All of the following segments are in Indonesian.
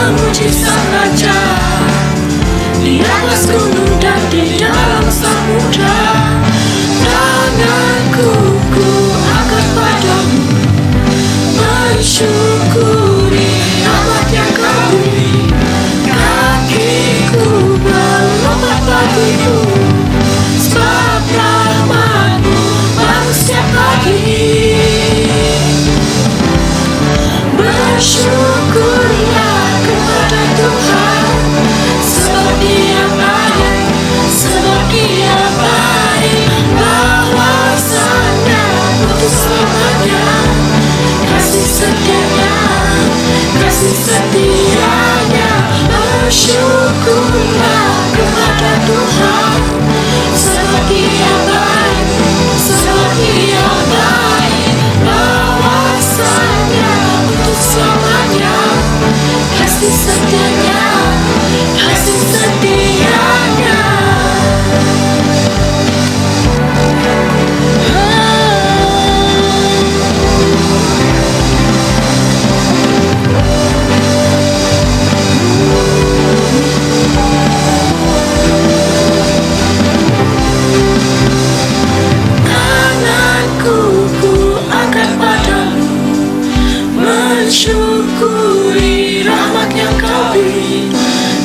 memuji Sang Raja di atas gunung dan di dalam samudra. Tanganku ku angkat padamu, mensyukuri rahmat yang Kau beri. Kakiku melompat bagimu, sebab rahmat-Mu baru setiap pagi. Bersyukurlah kepada Tuhan, sebab Dia baik, sebab Dia baik. Bahwasanya untuk selamanya kasih setianya, kasih setianya. Bersyukurlah kepada Tuhan, sebab Dia baik, sebab Dia baik. Bahwasanya untuk selamanya kasih setianya, kasih setianya. Tanganku ku angkat padamu, mensyukuri rahmat yang Kau beri.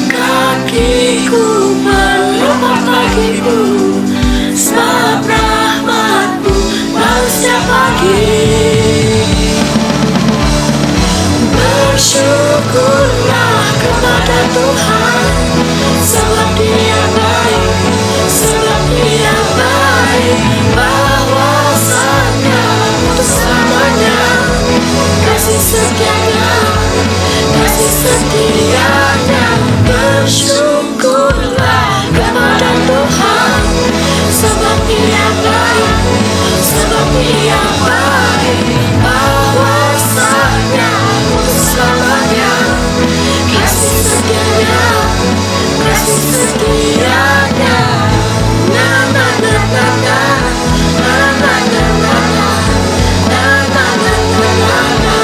Kakiku melompat bagimu, sebab rahmat-Mu baru setiap pagi. Bersyukurlah kepada Tuhan, sebab Dia baik, sebab Dia baik. Bahwasanya untuk selamanya kasih setianya, kasih setianya. Bersyukurlah kepada Tuhan, sebab Dia baik, sebab Dia baik. Bahwasanya untuk selamanya kasih setianya, kasih setianya. Na na na na na, na na na na na, na na na na na na.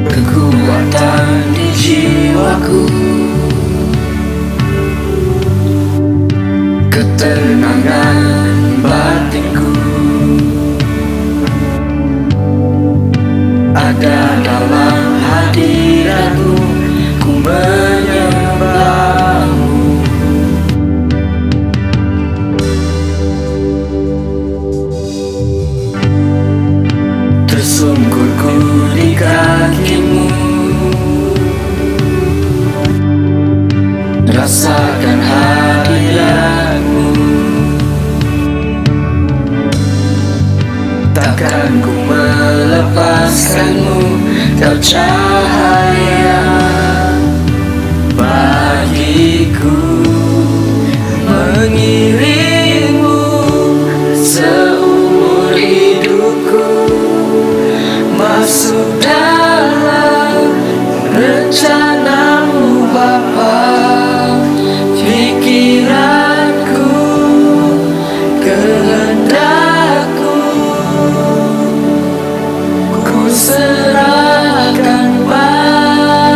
Kekuatan di jiwaku, ketenangan batinku ada dalam hadirat-Mu. Ku menyembah-Mu. Tersungkur ku di kaki-Mu, rasakan hadirat-Mu. Takkan ku melepaskan-Mu, Kau cahaya bagiku. Mengiring-Mu seumur hidupku, masuk dalam rencana-Mu Bapa. Pikiranku, kehendakku, ku serahkan padamu.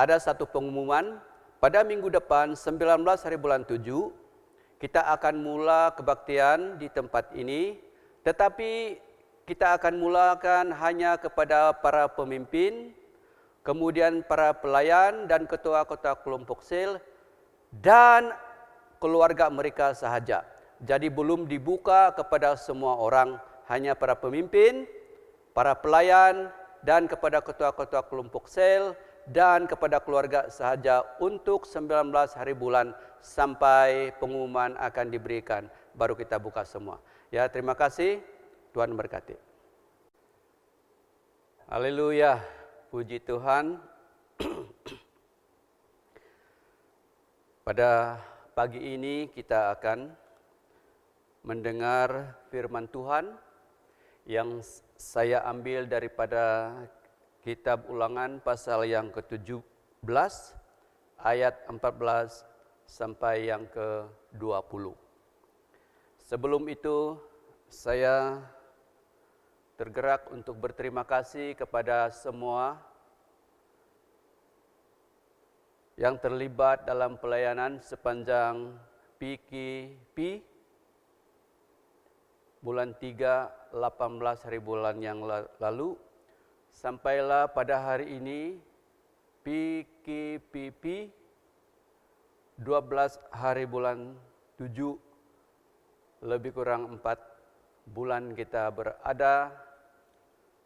ada satu pengumuman. Pada minggu depan 19 hari bulan 7 kita akan mula kebaktian di tempat ini, tetapi kita akan mulakan hanya kepada para pemimpin, kemudian para pelayan dan ketua-ketua kelompok sel dan keluarga mereka sahaja. Jadi belum dibuka kepada semua orang, hanya para pemimpin, para pelayan dan kepada ketua-ketua kelompok sel dan kepada keluarga sahaja untuk 19 hari bulan sampai pengumuman akan diberikan. Baru kita buka semua. Ya, terima kasih. Tuhan memberkati. Haleluya. Puji Tuhan. Pada pagi ini kita akan mendengar firman Tuhan yang saya ambil daripada Kitab Ulangan pasal yang ke-17 ayat 14 sampai yang ke-20. Sebelum itu saya tergerak untuk berterima kasih kepada semua yang terlibat dalam pelayanan sepanjang PKP bulan 3, 18 hari bulan yang lalu, sampailah pada hari ini PKPP 12 hari bulan 7, lebih kurang 4 bulan kita berada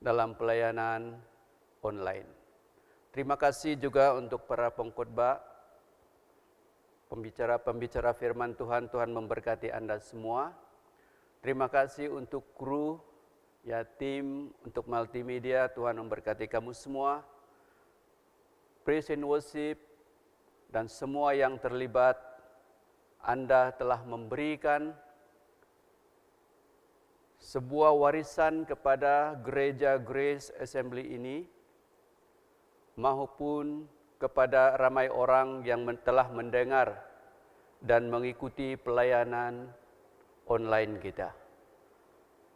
dalam pelayanan online. Terima kasih juga untuk para pengkhotbah, pembicara-pembicara firman Tuhan. Tuhan memberkati Anda semua. Terima kasih untuk kru, ya tim untuk multimedia. Tuhan memberkati kamu semua. Praise and worship dan semua yang terlibat. Anda telah memberikan sebuah warisan kepada gereja Grace Assembly ini, maupun kepada ramai orang yang telah mendengar dan mengikuti pelayanan online kita.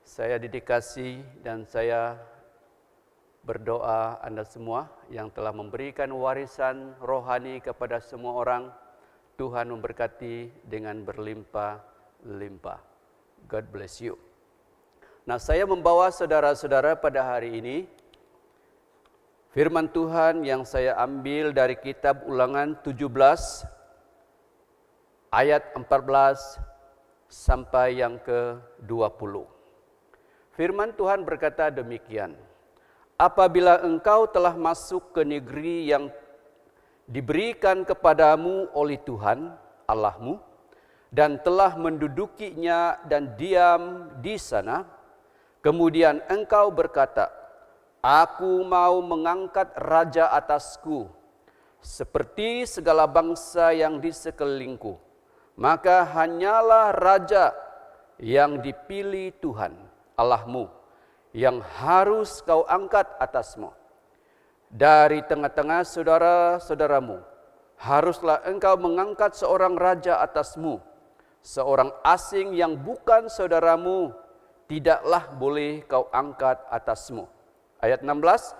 Saya dedikasi dan saya berdoa Anda semua yang telah memberikan warisan rohani kepada semua orang, Tuhan memberkati dengan berlimpah-limpah. God bless you. Nah, saya membawa saudara-saudara pada hari ini firman Tuhan yang saya ambil dari Kitab Ulangan 17 ayat 14 sampai yang ke-20. Firman Tuhan berkata demikian. Apabila engkau telah masuk ke negeri yang diberikan kepadamu oleh Tuhan Allahmu dan telah mendudukinya dan diam di sana, kemudian engkau berkata, aku mau mengangkat raja atasku seperti segala bangsa yang di sekelilingku. Maka hanyalah raja yang dipilih Tuhan Allahmu yang harus kau angkat atasmu. Dari tengah-tengah saudara-saudaramu haruslah engkau mengangkat seorang raja atasmu. Seorang asing yang bukan saudaramu tidaklah boleh kau angkat atasmu. Ayat 16,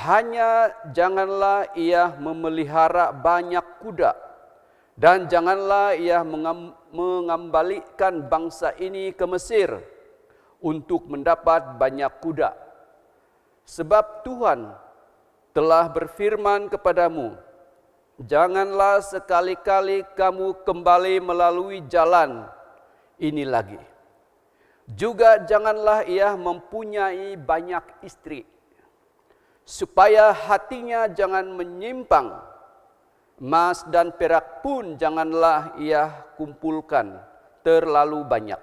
hanya janganlah ia memelihara banyak kuda, dan janganlah ia mengembalikan bangsa ini ke Mesir untuk mendapat banyak kuda. Sebab Tuhan telah berfirman kepadamu, janganlah sekali-kali kamu kembali melalui jalan ini lagi. Juga janganlah ia mempunyai banyak istri, supaya hatinya jangan menyimpang. Emas dan perak pun janganlah ia kumpulkan terlalu banyak.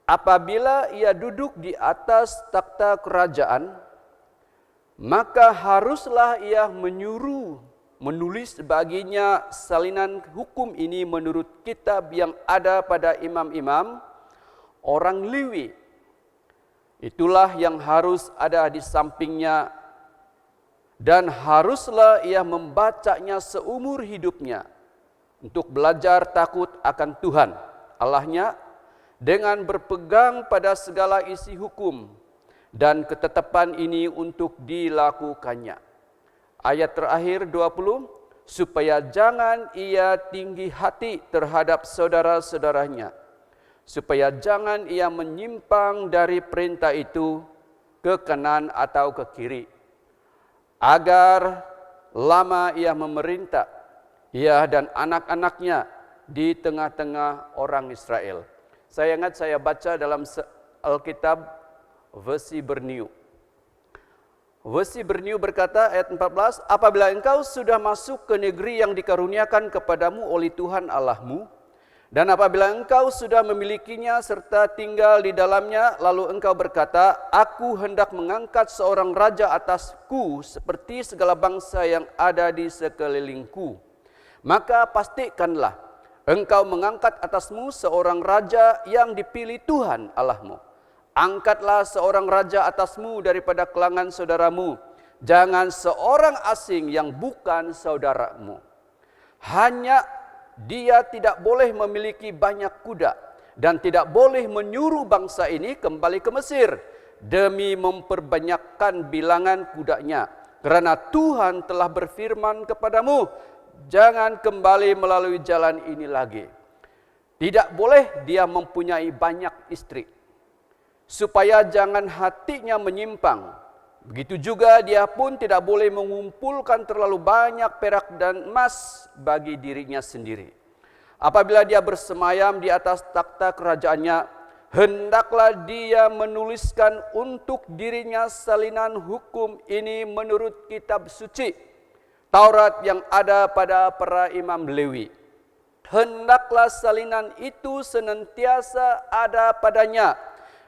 Apabila ia duduk di atas takhta kerajaan, maka haruslah ia menulis baginya salinan hukum ini menurut kitab yang ada pada imam-imam orang Lewi. Itulah yang harus ada di sampingnya, dan haruslah ia membacanya seumur hidupnya untuk belajar takut akan Tuhan Allahnya dengan berpegang pada segala isi hukum dan ketetapan ini untuk dilakukannya. ayat terakhir 20, supaya jangan ia tinggi hati terhadap saudara-saudaranya, supaya jangan ia menyimpang dari perintah itu ke kanan atau ke kiri, agar lama ia memerintah, ia dan anak-anaknya di tengah-tengah orang Israel. Saya ingat saya baca dalam Alkitab versi Berniu. Versi Berniu berkata ayat 14, apabila engkau sudah masuk ke negeri yang dikaruniakan kepadamu oleh Tuhan Allahmu, dan apabila engkau sudah memilikinya serta tinggal di dalamnya, lalu engkau berkata, aku hendak mengangkat seorang raja atasku seperti segala bangsa yang ada di sekelilingku. Maka pastikanlah engkau mengangkat atasmu seorang raja yang dipilih Tuhan Allahmu. Angkatlah seorang raja atasmu daripada kalangan saudaramu. Jangan seorang asing yang bukan saudaramu. Hanya dia tidak boleh memiliki banyak kuda dan tidak boleh menyuruh bangsa ini kembali ke Mesir demi memperbanyakkan bilangan kudanya. Kerana Tuhan telah berfirman kepadamu, jangan kembali melalui jalan ini lagi. Tidak boleh dia mempunyai banyak istri, supaya jangan hatinya menyimpang. Begitu juga dia pun tidak boleh mengumpulkan terlalu banyak perak dan emas bagi dirinya sendiri. Apabila dia bersemayam di atas takhta kerajaannya, hendaklah dia menuliskan untuk dirinya salinan hukum ini menurut kitab suci Taurat yang ada pada para imam Lewi. Hendaklah salinan itu senantiasa ada padanya,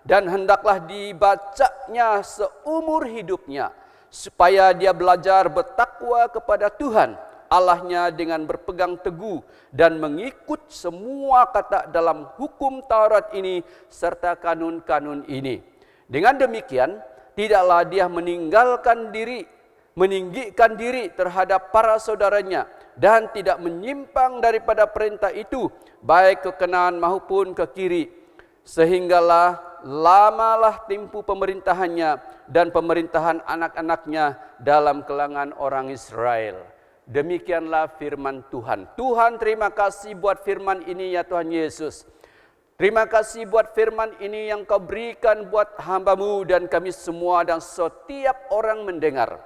dan hendaklah dibacanya seumur hidupnya, supaya dia belajar bertakwa kepada Tuhan Allahnya dengan berpegang teguh dan mengikut semua kata dalam hukum Taurat ini serta kanun-kanun ini. Dengan demikian, tidaklah dia meninggikan diri terhadap para saudaranya dan tidak menyimpang daripada perintah itu, baik ke kanan maupun ke kiri, sehinggalah lamalah tempuh pemerintahannya dan pemerintahan anak-anaknya dalam kalangan orang Israel. Demikianlah firman Tuhan. Tuhan, terima kasih buat firman ini ya Tuhan Yesus. Terima kasih buat firman ini yang kau berikan buat hamba-Mu dan kami semua dan setiap orang mendengar.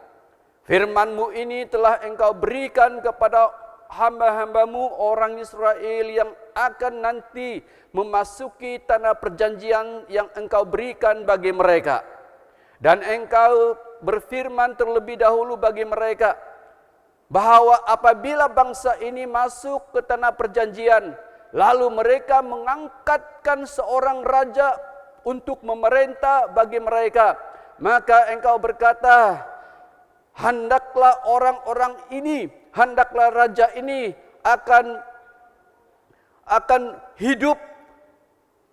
Firman-Mu ini telah engkau berikan kepada hamba-hamba-Mu orang Israel yang akan nanti memasuki tanah perjanjian yang engkau berikan bagi mereka. Dan engkau berfirman terlebih dahulu bagi mereka, bahawa apabila bangsa ini masuk ke tanah perjanjian, lalu mereka mengangkatkan seorang raja untuk memerintah bagi mereka, maka engkau berkata, hendaklah orang-orang ini, hendaklah raja ini akan hidup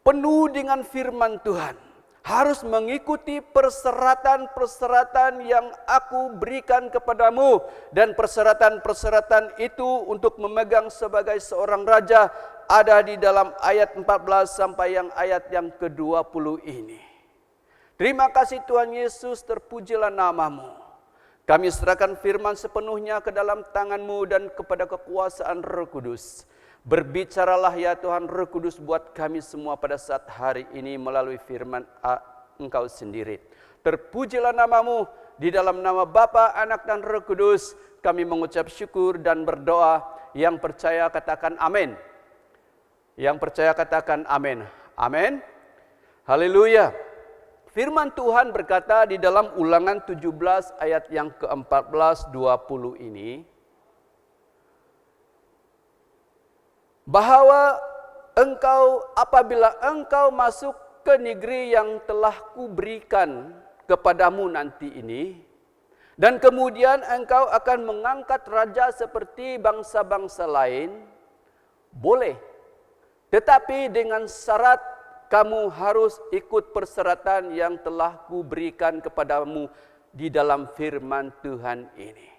penuh dengan firman Tuhan. Harus mengikuti persyaratan-persyaratan yang aku berikan kepadamu. Dan persyaratan-persyaratan itu untuk memegang sebagai seorang raja ada di dalam ayat 14 sampai yang ayat yang ke-20 ini. Terima kasih Tuhan Yesus, terpujilah nama-Mu. Kami serahkan firman sepenuhnya ke dalam tangan-Mu dan kepada kekuasaan Roh Kudus. Berbicaralah ya Tuhan Roh Kudus buat kami semua pada saat hari ini melalui firman Engkau sendiri. Terpujilah nama-Mu, di dalam nama Bapa, Anak dan Roh Kudus kami mengucap syukur dan berdoa. Yang percaya katakan amin. Yang percaya katakan amin. Amin. Haleluya. Firman Tuhan berkata di dalam Ulangan 17 ayat yang ke-14 20 ini, bahwa apabila engkau masuk ke negeri yang telah kuberikan kepadamu nanti ini, dan kemudian engkau akan mengangkat raja seperti bangsa-bangsa lain, boleh. Tetapi dengan syarat kamu harus ikut persyaratan yang telah kuberikan kepadamu di dalam firman Tuhan ini.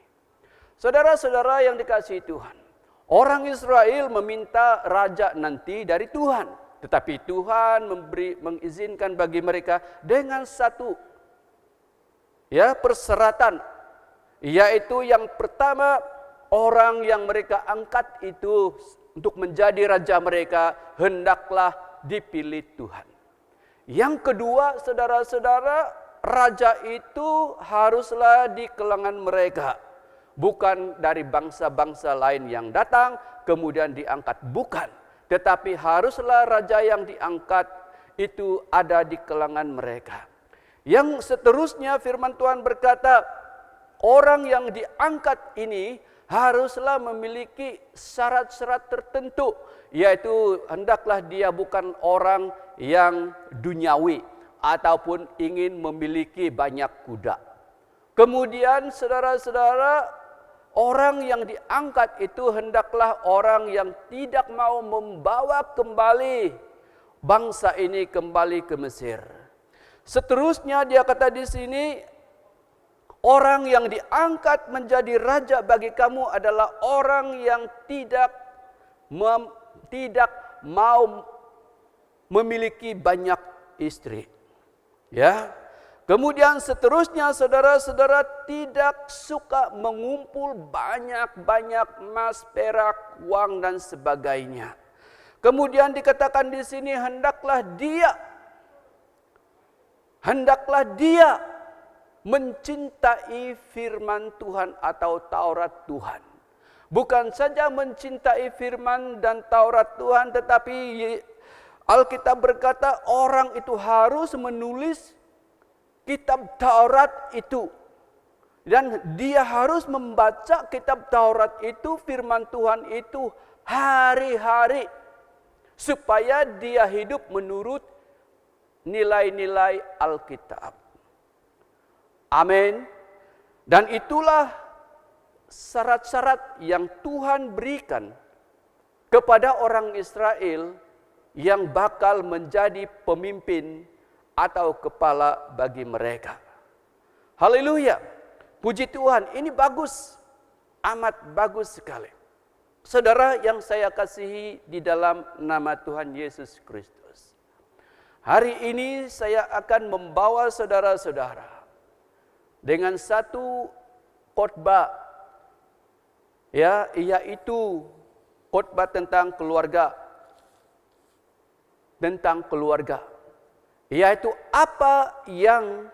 Saudara-saudara yang dikasihi Tuhan, orang Israel meminta raja nanti dari Tuhan, tetapi Tuhan mengizinkan bagi mereka dengan satu persyaratan, yaitu yang pertama, orang yang mereka angkat itu untuk menjadi raja mereka hendaklah dipilih Tuhan. Yang kedua, saudara-saudara, raja itu haruslah di kalangan mereka, bukan dari bangsa-bangsa lain yang datang kemudian diangkat, bukan. Tetapi haruslah raja yang diangkat itu ada di kalangan mereka. Yang seterusnya firman Tuhan berkata, orang yang diangkat ini haruslah memiliki syarat-syarat tertentu, yaitu hendaklah dia bukan orang yang duniawi ataupun ingin memiliki banyak kuda. Kemudian saudara-saudara, orang yang diangkat itu hendaklah orang yang tidak mau membawa kembali bangsa ini kembali ke Mesir. Seterusnya dia kata di sini, orang yang diangkat menjadi raja bagi kamu adalah orang yang tidak mau memiliki banyak istri. Ya. Kemudian seterusnya saudara-saudara tidak suka mengumpul banyak-banyak emas, perak, uang dan sebagainya. Kemudian dikatakan di sini hendaklah dia mencintai firman Tuhan atau Taurat Tuhan. Bukan saja mencintai firman dan Taurat Tuhan, tetapi Alkitab berkata orang itu harus menulis kitab Taurat itu. Dan dia harus membaca kitab Taurat itu, firman Tuhan itu hari-hari. Supaya dia hidup menurut nilai-nilai Alkitab. Amin. Dan itulah syarat-syarat yang Tuhan berikan kepada orang Israel yang bakal menjadi pemimpin atau kepala bagi mereka. Haleluya. Puji Tuhan, ini bagus. Amat bagus sekali. Saudara yang saya kasihi di dalam nama Tuhan Yesus Kristus. Hari ini saya akan membawa saudara-saudara dengan satu khotbah, yaitu khotbah tentang keluarga. Tentang keluarga. Yaitu apa yang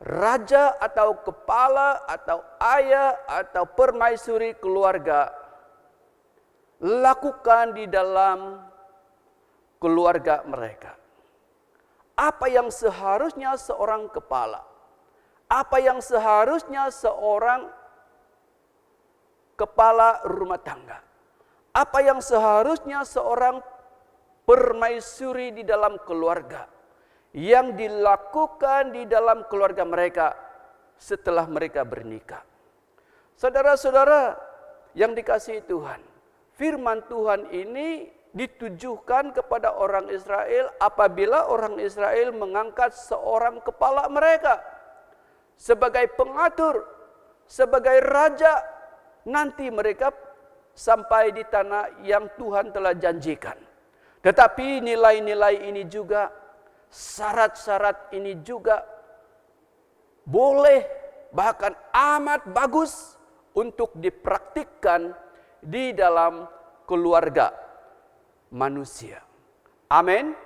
raja atau kepala atau ayah atau permaisuri keluarga lakukan di dalam keluarga mereka. Apa yang seharusnya seorang kepala, apa yang seharusnya seorang kepala rumah tangga, apa yang seharusnya seorang permaisuri di dalam keluarga yang dilakukan di dalam keluarga mereka setelah mereka bernikah. Saudara-saudara yang dikasihi Tuhan, firman Tuhan ini ditujukan kepada orang Israel apabila orang Israel mengangkat seorang kepala mereka sebagai pengatur, sebagai raja, nanti mereka sampai di tanah yang Tuhan telah janjikan. Tetapi nilai-nilai ini juga, syarat-syarat ini juga boleh bahkan amat bagus untuk dipraktikkan di dalam keluarga manusia. Amin.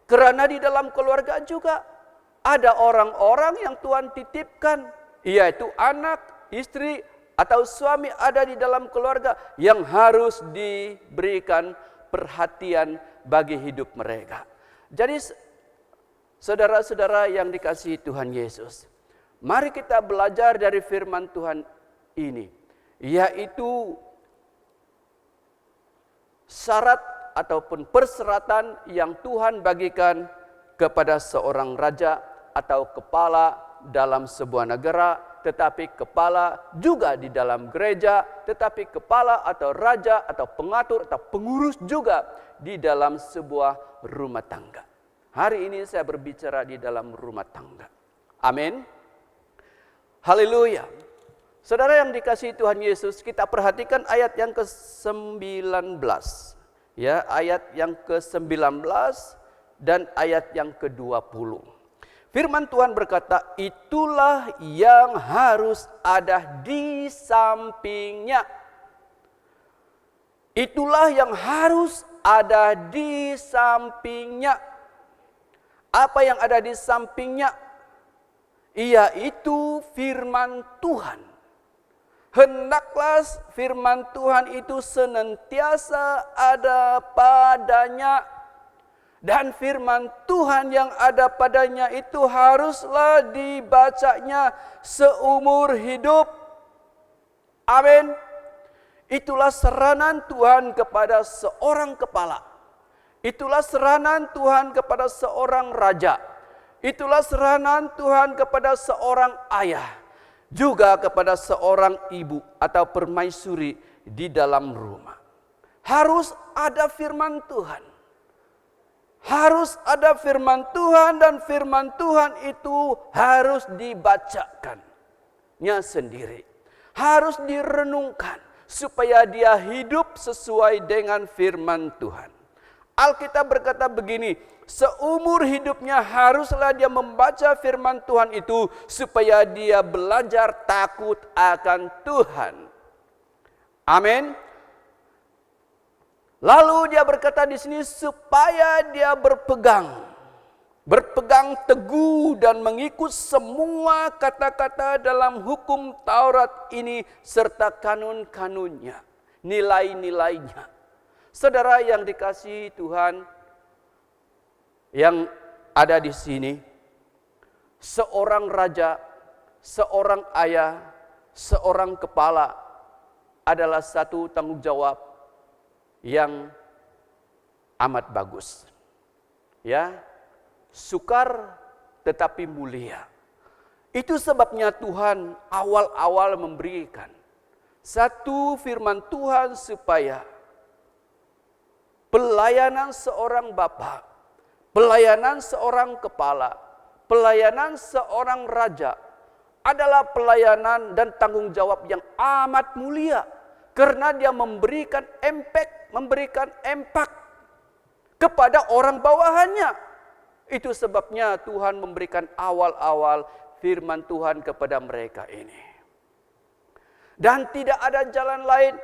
Karena di dalam keluarga juga ada orang-orang yang Tuhan titipkan, yaitu anak, istri, atau suami ada di dalam keluarga yang harus diberikan perhatian bagi hidup mereka. Jadi saudara-saudara yang dikasihi Tuhan Yesus, mari kita belajar dari firman Tuhan ini, yaitu syarat ataupun persyaratan yang Tuhan bagikan kepada seorang raja atau kepala dalam sebuah negara, tetapi kepala juga di dalam gereja, tetapi kepala atau raja atau pengatur atau pengurus juga di dalam sebuah rumah tangga. Hari ini saya berbicara di dalam rumah tangga. Amin. Haleluya. Saudara yang dikasihi Tuhan Yesus, kita perhatikan ayat yang ke-19. Ya, ayat yang ke-19 dan ayat yang ke-20. Firman Tuhan berkata, itulah yang harus ada di sampingnya. Itulah yang harus ada di sampingnya. Apa yang ada di sampingnya? Yaitu firman Tuhan. Hendaklah firman Tuhan itu senantiasa ada padanya. Dan firman Tuhan yang ada padanya itu haruslah dibacanya seumur hidup. Amin. Itulah seranan Tuhan kepada seorang kepala. Itulah seranan Tuhan kepada seorang raja. Itulah seranan Tuhan kepada seorang ayah. Juga kepada seorang ibu atau permaisuri di dalam rumah. Harus ada firman Tuhan. Harus ada firman Tuhan, dan firman Tuhan itu harus dibacakannya sendiri. Harus direnungkan supaya dia hidup sesuai dengan firman Tuhan. Alkitab berkata begini, seumur hidupnya haruslah dia membaca firman Tuhan itu supaya dia belajar takut akan Tuhan. Amin. Lalu dia berkata di sini supaya dia berpegang teguh dan mengikut semua kata-kata dalam hukum Taurat ini serta kanun-kanunnya, nilai-nilainya. Saudara yang dikasihi Tuhan yang ada di sini, seorang raja, seorang ayah, seorang kepala adalah satu tanggung jawab yang amat bagus. Ya, sukar tetapi mulia. Itu sebabnya Tuhan awal-awal memberikan satu firman Tuhan supaya pelayanan seorang bapa, pelayanan seorang kepala, pelayanan seorang raja adalah pelayanan dan tanggung jawab yang amat mulia. Karena dia memberikan impact kepada orang bawahannya. Itu sebabnya Tuhan memberikan awal-awal firman Tuhan kepada mereka ini. Dan tidak ada jalan lain.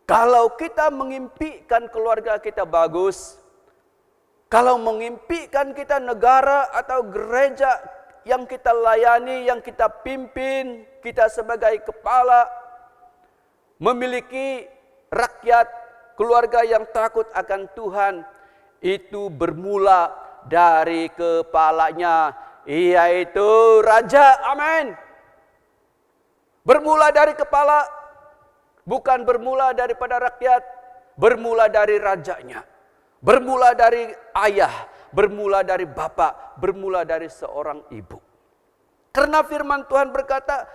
Kalau kita mengimpikan keluarga kita bagus, kalau mengimpikan kita negara atau gereja yang kita layani, yang kita pimpin, kita sebagai kepala, memiliki rakyat, keluarga yang takut akan Tuhan, itu bermula dari kepalanya, yaitu raja. Amin. Bermula dari kepala, bukan bermula daripada rakyat, bermula dari rajanya, bermula dari ayah, bermula dari bapak, bermula dari seorang ibu. Karena firman Tuhan berkata,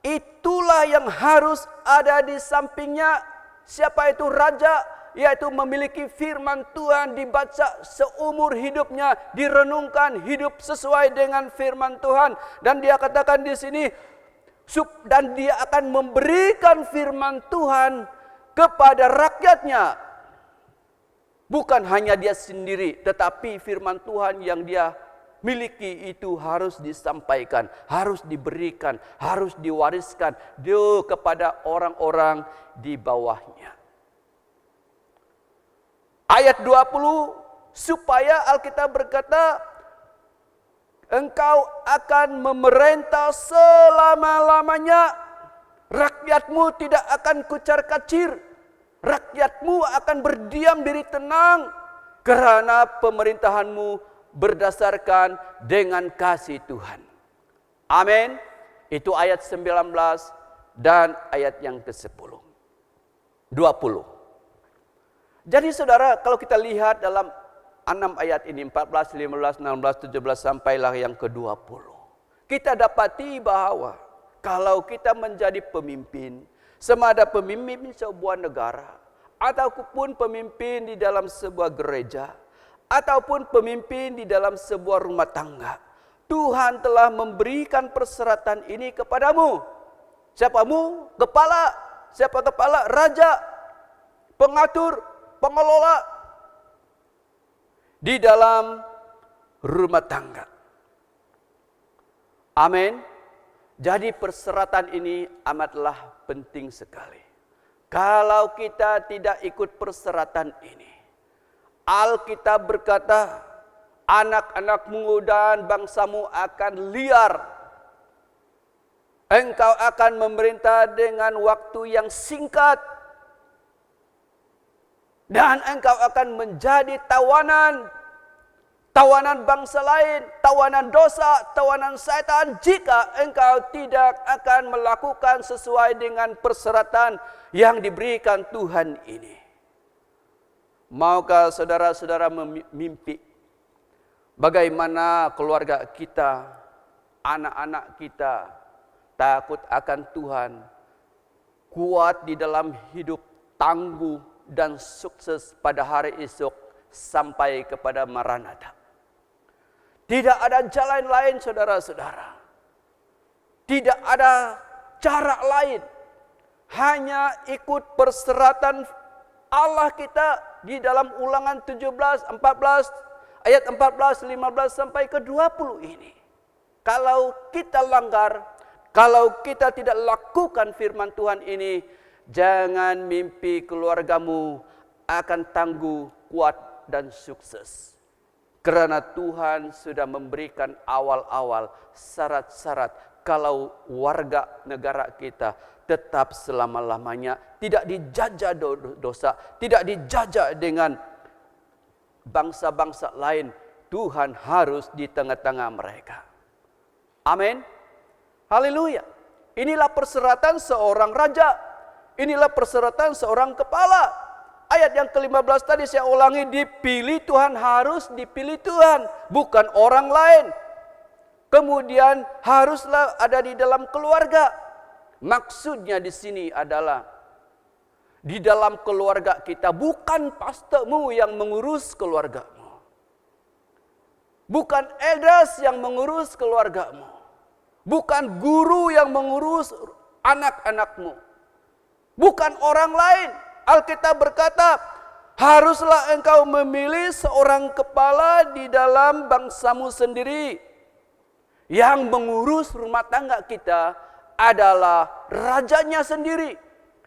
itulah yang harus ada di sampingnya. Siapa itu raja? Yaitu memiliki firman Tuhan dibaca seumur hidupnya, direnungkan, hidup sesuai dengan firman Tuhan. Dan dia katakan di sini, dan dia akan memberikan firman Tuhan kepada rakyatnya. Bukan hanya dia sendiri, tetapi firman Tuhan yang dia miliki itu harus disampaikan, harus diberikan, harus diwariskan kepada orang-orang di bawahnya. Ayat 20, supaya Alkitab berkata, engkau akan memerintah selama-lamanya, rakyatmu tidak akan kucar-kacir. Rakyatmu akan berdiam diri tenang karena pemerintahanmu berdasarkan dengan kasih Tuhan. Amin. Itu ayat 19 dan ayat yang ke-10. 20. Jadi saudara, kalau kita lihat dalam 6 ayat ini, 14, 15, 16, 17 sampailah yang ke-20. Kita dapati bahwa kalau kita menjadi pemimpin, sama ada pemimpin sebuah negara, ataupun pemimpin di dalam sebuah gereja, ataupun pemimpin di dalam sebuah rumah tangga, Tuhan telah memberikan persyaratan ini kepadamu. Siapamu? Kepala. Siapa kepala? Raja, pengatur, pengelola. Di dalam rumah tangga. Amin. Jadi perseratan ini amatlah penting sekali. Kalau kita tidak ikut perseratan ini, Alkitab berkata, anak-anakmu dan bangsamu akan liar. Engkau akan memerintah dengan waktu yang singkat. Dan engkau akan menjadi tawanan bangsa lain, tawanan dosa, tawanan setan jika engkau tidak akan melakukan sesuai dengan persyaratan yang diberikan Tuhan ini. Maukah saudara-saudara memimpi bagaimana keluarga kita, anak-anak kita takut akan Tuhan, kuat di dalam hidup, tangguh dan sukses pada hari esok sampai kepada Maranatha. Tidak ada jalan lain saudara-saudara. Tidak ada cara lain. Hanya ikut perseratan Allah kita di dalam Ulangan 17, 14, ayat 14, 15 sampai ke 20 ini. Kalau kita langgar, kalau kita tidak lakukan firman Tuhan ini, jangan mimpi keluargamu akan tangguh, kuat dan sukses. Karena Tuhan sudah memberikan awal-awal syarat-syarat kalau warga negara kita tetap selama-lamanya tidak dijajah dosa, tidak dijajah dengan bangsa-bangsa lain. Tuhan harus di tengah-tengah mereka. Amin. Haleluya. Inilah persyaratan seorang raja. Inilah persyaratan seorang kepala. Ayat yang ke-15 tadi saya ulangi, dipilih Tuhan, harus dipilih Tuhan, bukan orang lain. Kemudian haruslah ada di dalam keluarga. Maksudnya di sini adalah di dalam keluarga kita, bukan pastormu yang mengurus keluargamu. Bukan elders yang mengurus keluargamu. Bukan guru yang mengurus anak-anakmu. Bukan orang lain. Alkitab berkata, haruslah engkau memilih seorang kepala di dalam bangsamu sendiri. Yang mengurus rumah tangga kita adalah rajanya sendiri.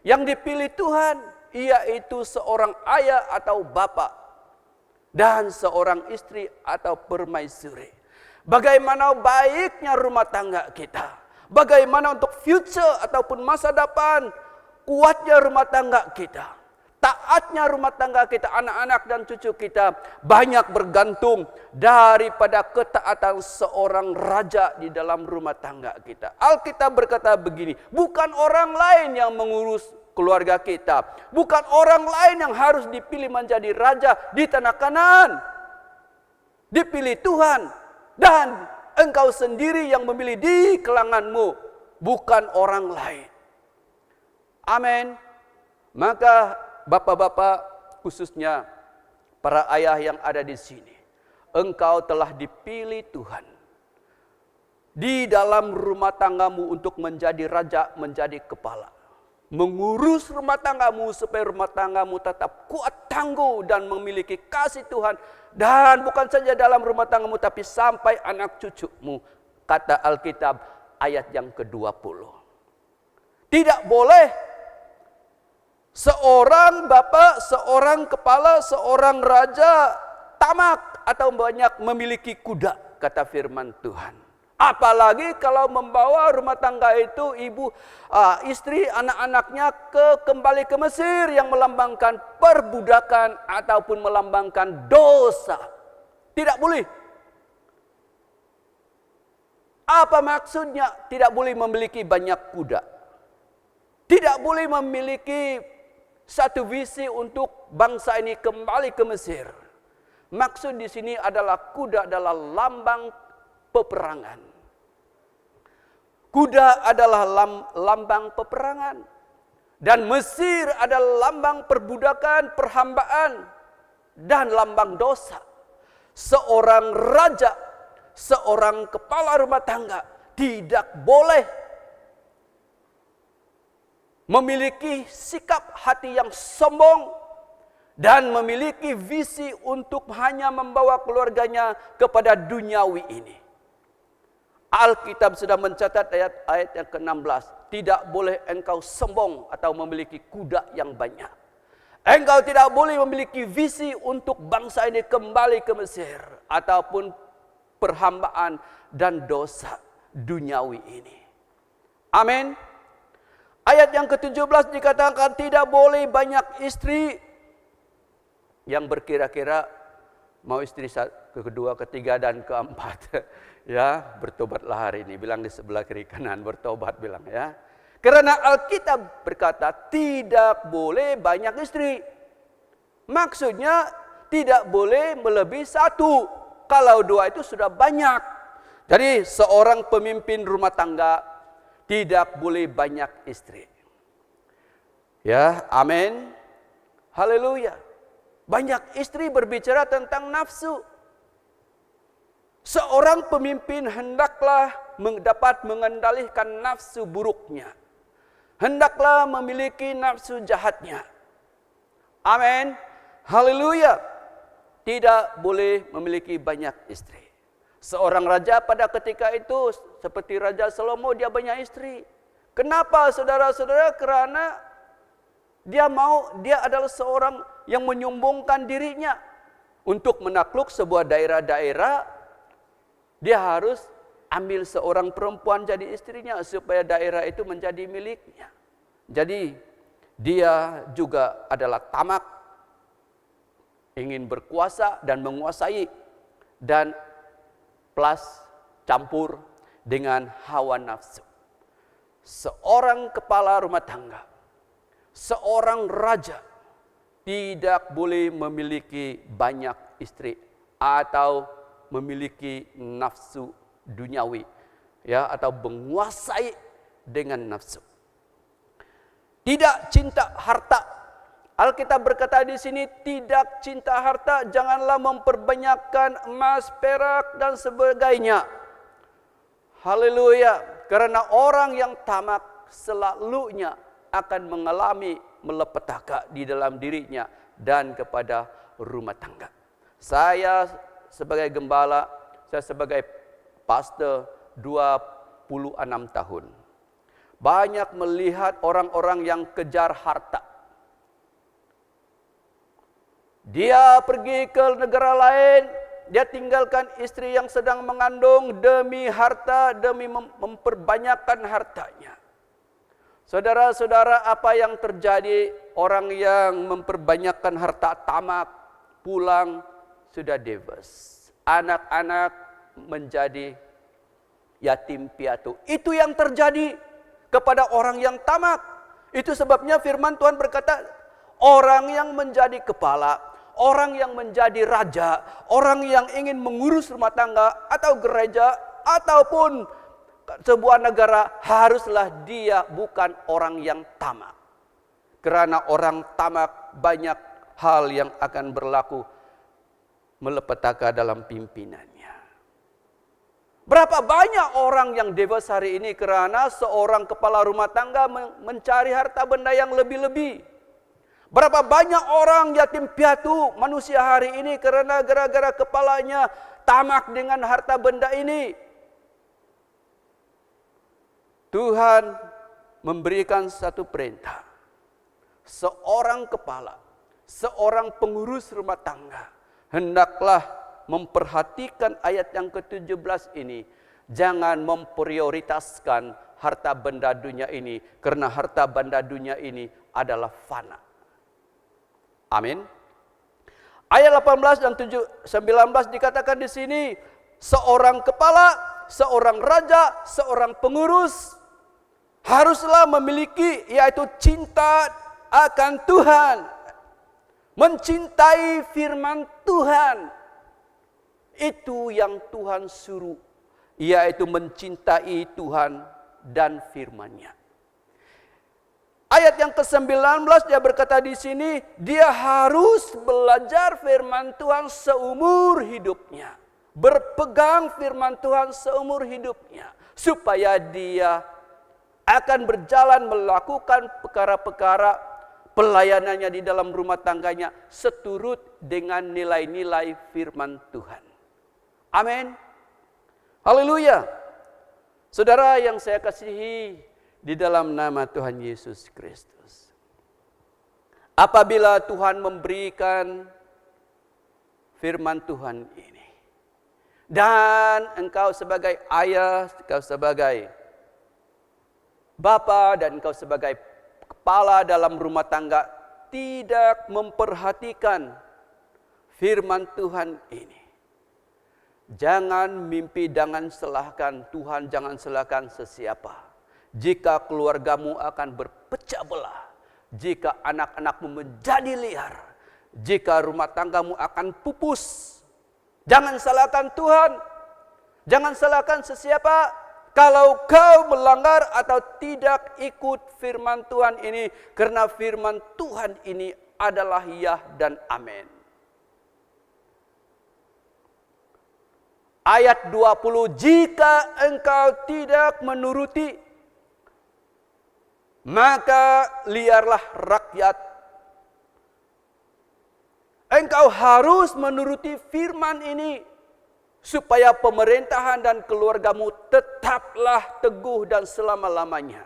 Yang dipilih Tuhan, yaitu seorang ayah atau bapak. Dan seorang istri atau permaisuri. Bagaimana baiknya rumah tangga kita. Bagaimana untuk future ataupun masa depan. Kuatnya rumah tangga kita, taatnya rumah tangga kita, anak-anak dan cucu kita banyak bergantung daripada ketaatan seorang raja di dalam rumah tangga kita. Alkitab berkata begini, bukan orang lain yang mengurus keluarga kita, bukan orang lain yang harus dipilih menjadi raja di tanah Kanaan. Dipilih Tuhan dan engkau sendiri yang memilih di kalanganmu, bukan orang lain. Amin. Maka bapak-bapak, khususnya para ayah yang ada di sini, engkau telah dipilih Tuhan di dalam rumah tanggamu untuk menjadi raja, menjadi kepala. Mengurus rumah tanggamu supaya rumah tanggamu tetap kuat, tangguh dan memiliki kasih Tuhan. Dan bukan saja dalam rumah tanggamu tapi sampai anak cucumu. Kata Alkitab ayat yang ke-20. Tidak boleh seorang bapak, seorang kepala, seorang raja tamak atau banyak memiliki kuda, kata firman Tuhan. Apalagi kalau membawa rumah tangga itu istri anak-anaknya kembali ke Mesir yang melambangkan perbudakan ataupun melambangkan dosa. Tidak boleh. Apa maksudnya tidak boleh memiliki banyak kuda? Tidak boleh memiliki satu visi untuk bangsa ini kembali ke Mesir. Maksud di sini adalah kuda adalah lambang peperangan. Kuda adalah lambang peperangan. Dan Mesir adalah lambang perbudakan, perhambaan, dan lambang dosa. Seorang raja, seorang kepala rumah tangga tidak boleh memiliki sikap hati yang sombong dan memiliki visi untuk hanya membawa keluarganya kepada duniawi ini. Alkitab sudah mencatat ayat yang ke-16. Tidak boleh engkau sombong atau memiliki kuda yang banyak. Engkau tidak boleh memiliki visi untuk bangsa ini kembali ke Mesir. Ataupun perhambaan dan dosa duniawi ini. Amin. Ayat yang ke-17 dikatakan tidak boleh banyak istri. Yang berkira-kira mau istri kedua, ketiga, dan keempat. Ya, bertobatlah hari ini. Bilang di sebelah kiri kanan, bertobat bilang ya. Karena Alkitab berkata tidak boleh banyak istri. Maksudnya tidak boleh melebihi satu. Kalau dua itu sudah banyak. Jadi seorang pemimpin rumah tangga tidak boleh banyak istri. Ya, amin. Haleluya. Banyak istri berbicara tentang nafsu. Seorang pemimpin hendaklah dapat mengendalikan nafsu buruknya. Hendaklah memiliki nafsu jahatnya. Amin. Haleluya. Tidak boleh memiliki banyak istri. Seorang raja pada ketika itu seperti Raja Salomo, dia banyak istri. Kenapa saudara-saudara? Karena dia adalah seorang yang menyombongkan dirinya. Untuk menakluk sebuah daerah-daerah, dia harus ambil seorang perempuan jadi istrinya supaya daerah itu menjadi miliknya. Jadi dia juga adalah tamak, ingin berkuasa dan menguasai, dan plus campur dengan hawa nafsu. Seorang kepala rumah tangga, seorang raja tidak boleh memiliki banyak istri atau memiliki nafsu duniawi, ya, atau menguasai dengan nafsu. Tidak cinta harta. Alkitab berkata di sini tidak cinta harta, janganlah memperbanyakkan emas, perak dan sebagainya. Haleluya. Karena orang yang tamak selalunya akan mengalami malapetaka di dalam dirinya dan kepada rumah tangga. Saya sebagai gembala, saya sebagai pastor 26 tahun. Banyak melihat orang-orang yang kejar harta. Dia pergi ke negara lain, dia tinggalkan istri yang sedang mengandung demi harta, demi memperbanyakkan hartanya. Saudara-saudara, apa yang terjadi? Orang yang memperbanyakkan harta tamak, pulang sudah dewasa. Anak-anak menjadi yatim piatu. Itu yang terjadi kepada orang yang tamak. Itu sebabnya firman Tuhan berkata, orang yang menjadi kepala, orang yang menjadi raja, orang yang ingin mengurus rumah tangga atau gereja ataupun sebuah negara, haruslah dia bukan orang yang tamak. Karena orang tamak banyak hal yang akan berlaku malapetaka dalam pimpinannya. Berapa banyak orang yang dewasa hari ini karena seorang kepala rumah tangga mencari harta benda yang lebih-lebih. Berapa banyak orang yatim piatu manusia hari ini karena gara-gara kepalanya tamak dengan harta benda ini. Tuhan memberikan satu perintah. Seorang kepala, seorang pengurus rumah tangga, hendaklah memperhatikan ayat yang ke-17 ini. Jangan memprioritaskan harta benda dunia ini, karena harta benda dunia ini adalah fana. Amin. Ayat 18 dan 19 dikatakan di sini, seorang kepala, seorang raja, seorang pengurus haruslah memiliki, yaitu cinta akan Tuhan, mencintai firman Tuhan. Itu yang Tuhan suruh, yaitu mencintai Tuhan dan firman-Nya. Ayat yang ke-19 dia berkata di sini, dia harus belajar firman Tuhan seumur hidupnya. Berpegang firman Tuhan seumur hidupnya. Supaya dia akan berjalan melakukan perkara-perkara pelayanannya di dalam rumah tangganya seturut dengan nilai-nilai firman Tuhan. Amin. Haleluya. Saudara yang saya kasihi di dalam nama Tuhan Yesus Kristus. Apabila Tuhan memberikan firman Tuhan ini, dan engkau sebagai ayah, engkau sebagai bapa, dan engkau sebagai kepala dalam rumah tangga tidak memperhatikan firman Tuhan ini, jangan mimpi, jangan salahkan Tuhan, jangan salahkan sesiapa. Jika keluargamu akan berpecah belah, jika anak-anakmu menjadi liar, jika rumah tanggamu akan pupus, jangan salahkan Tuhan, jangan salahkan sesiapa. Kalau kau melanggar atau tidak ikut firman Tuhan ini, karena firman Tuhan ini adalah ya dan amin. Ayat 20, jika engkau tidak menuruti, maka liarlah rakyat. Engkau harus menuruti firman ini, supaya pemerintahan dan keluargamu tetaplah teguh dan selama-lamanya.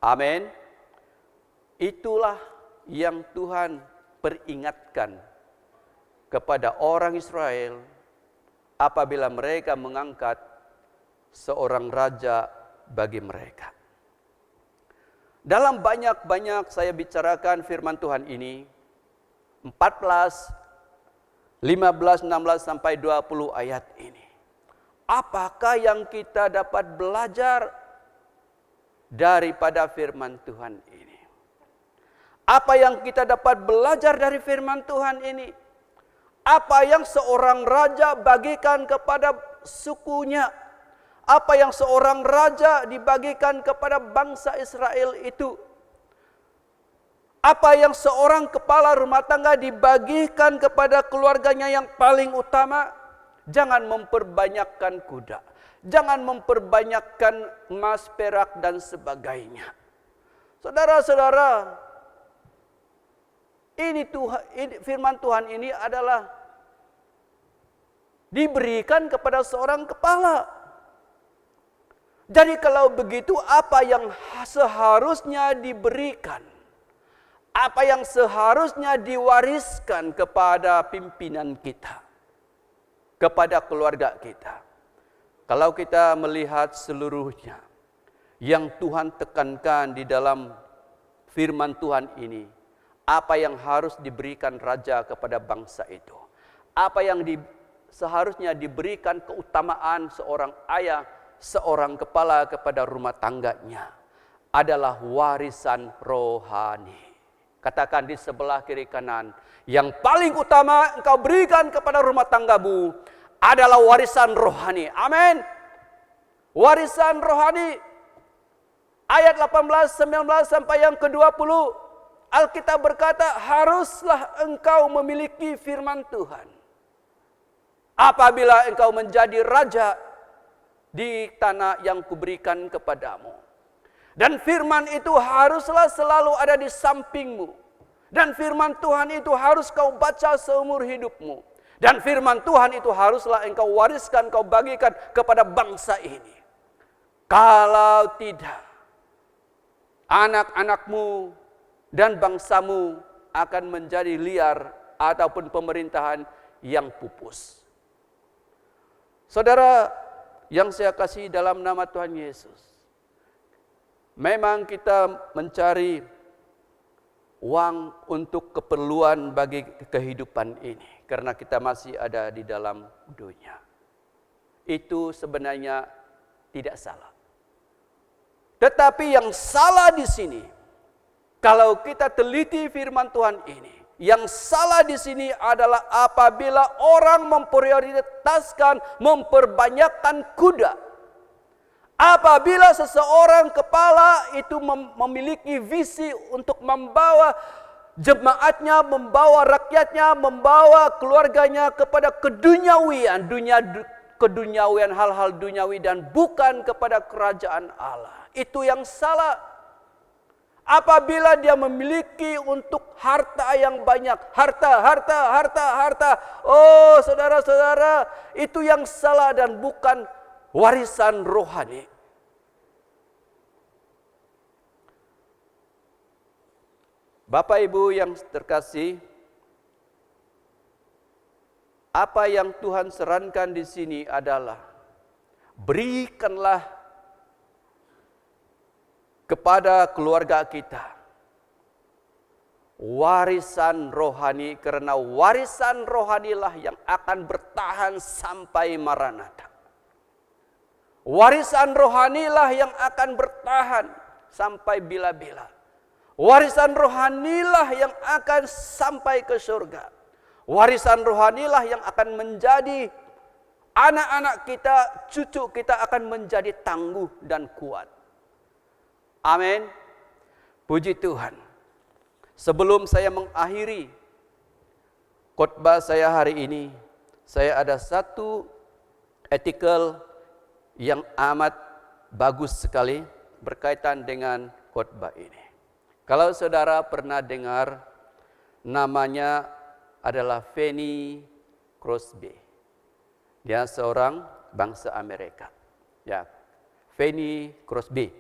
Amin. Itulah yang Tuhan peringatkan kepada orang Israel apabila mereka mengangkat seorang raja bagi mereka. Dalam banyak-banyak saya bicarakan firman Tuhan ini, 14, 15, 16 sampai 20 ayat ini. Apakah yang kita dapat belajar daripada firman Tuhan ini? Apa yang kita dapat belajar dari firman Tuhan ini? Apa yang seorang raja bagikan kepada sukunya? Apa yang seorang raja dibagikan kepada bangsa Israel itu? Apa yang seorang kepala rumah tangga dibagikan kepada keluarganya yang paling utama? Jangan memperbanyakkan kuda. Jangan memperbanyakkan emas, perak, dan sebagainya. Saudara-saudara, firman Tuhan ini adalah diberikan kepada seorang kepala. Jadi kalau begitu, apa yang seharusnya diberikan, apa yang seharusnya diwariskan kepada pimpinan kita, kepada keluarga kita. Kalau kita melihat seluruhnya, yang Tuhan tekankan di dalam firman Tuhan ini, apa yang harus diberikan raja kepada bangsa itu, apa yang seharusnya diberikan keutamaan seorang ayah, seorang kepala kepada rumah tangganya, adalah warisan rohani. Katakan di sebelah kiri kanan, yang paling utama engkau berikan kepada rumah tanggamu adalah warisan rohani. Amin. Warisan rohani. Ayat 18, 19 sampai yang ke-20. Alkitab berkata, haruslah engkau memiliki firman Tuhan. Apabila engkau menjadi raja di tanah yang kuberikan kepadamu. Dan firman itu haruslah selalu ada di sampingmu. Dan firman Tuhan itu harus kau baca seumur hidupmu. Dan firman Tuhan itu haruslah engkau wariskan, kau bagikan kepada bangsa ini. Kalau tidak, anak-anakmu dan bangsamu akan menjadi liar ataupun pemerintahan yang pupus. Saudara yang saya kasih dalam nama Tuhan Yesus, memang kita mencari uang untuk keperluan bagi kehidupan ini, karena kita masih ada di dalam dunia. Itu sebenarnya tidak salah. Tetapi yang salah di sini, kalau kita teliti firman Tuhan ini, yang salah di sini adalah apabila orang memprioritaskan, memperbanyakkan kuda. Apabila seseorang kepala itu memiliki visi untuk membawa jemaatnya, membawa rakyatnya, membawa keluarganya kepada keduniawian, keduniawian, hal-hal duniawi, dan bukan kepada kerajaan Allah. Itu yang salah. Apabila dia memiliki untuk harta yang banyak, harta. Oh, saudara-saudara, itu yang salah dan bukan warisan rohani. Bapak Ibu yang terkasih, apa yang Tuhan sarankan di sini adalah berikanlah kepada keluarga kita warisan rohani, karena warisan rohanilah yang akan bertahan sampai Maranatha. Warisan rohanilah yang akan bertahan sampai bila-bila. Warisan rohanilah yang akan sampai ke surga. Warisan rohanilah yang akan menjadi anak-anak kita, cucu kita akan menjadi tangguh dan kuat. Amin. Puji Tuhan. Sebelum saya mengakhiri khotbah saya hari ini, saya ada satu artikel yang amat bagus sekali berkaitan dengan khotbah ini. Kalau saudara pernah dengar, namanya adalah Fanny Crosby. Dia seorang bangsa Amerika. Ya, Fanny Crosby.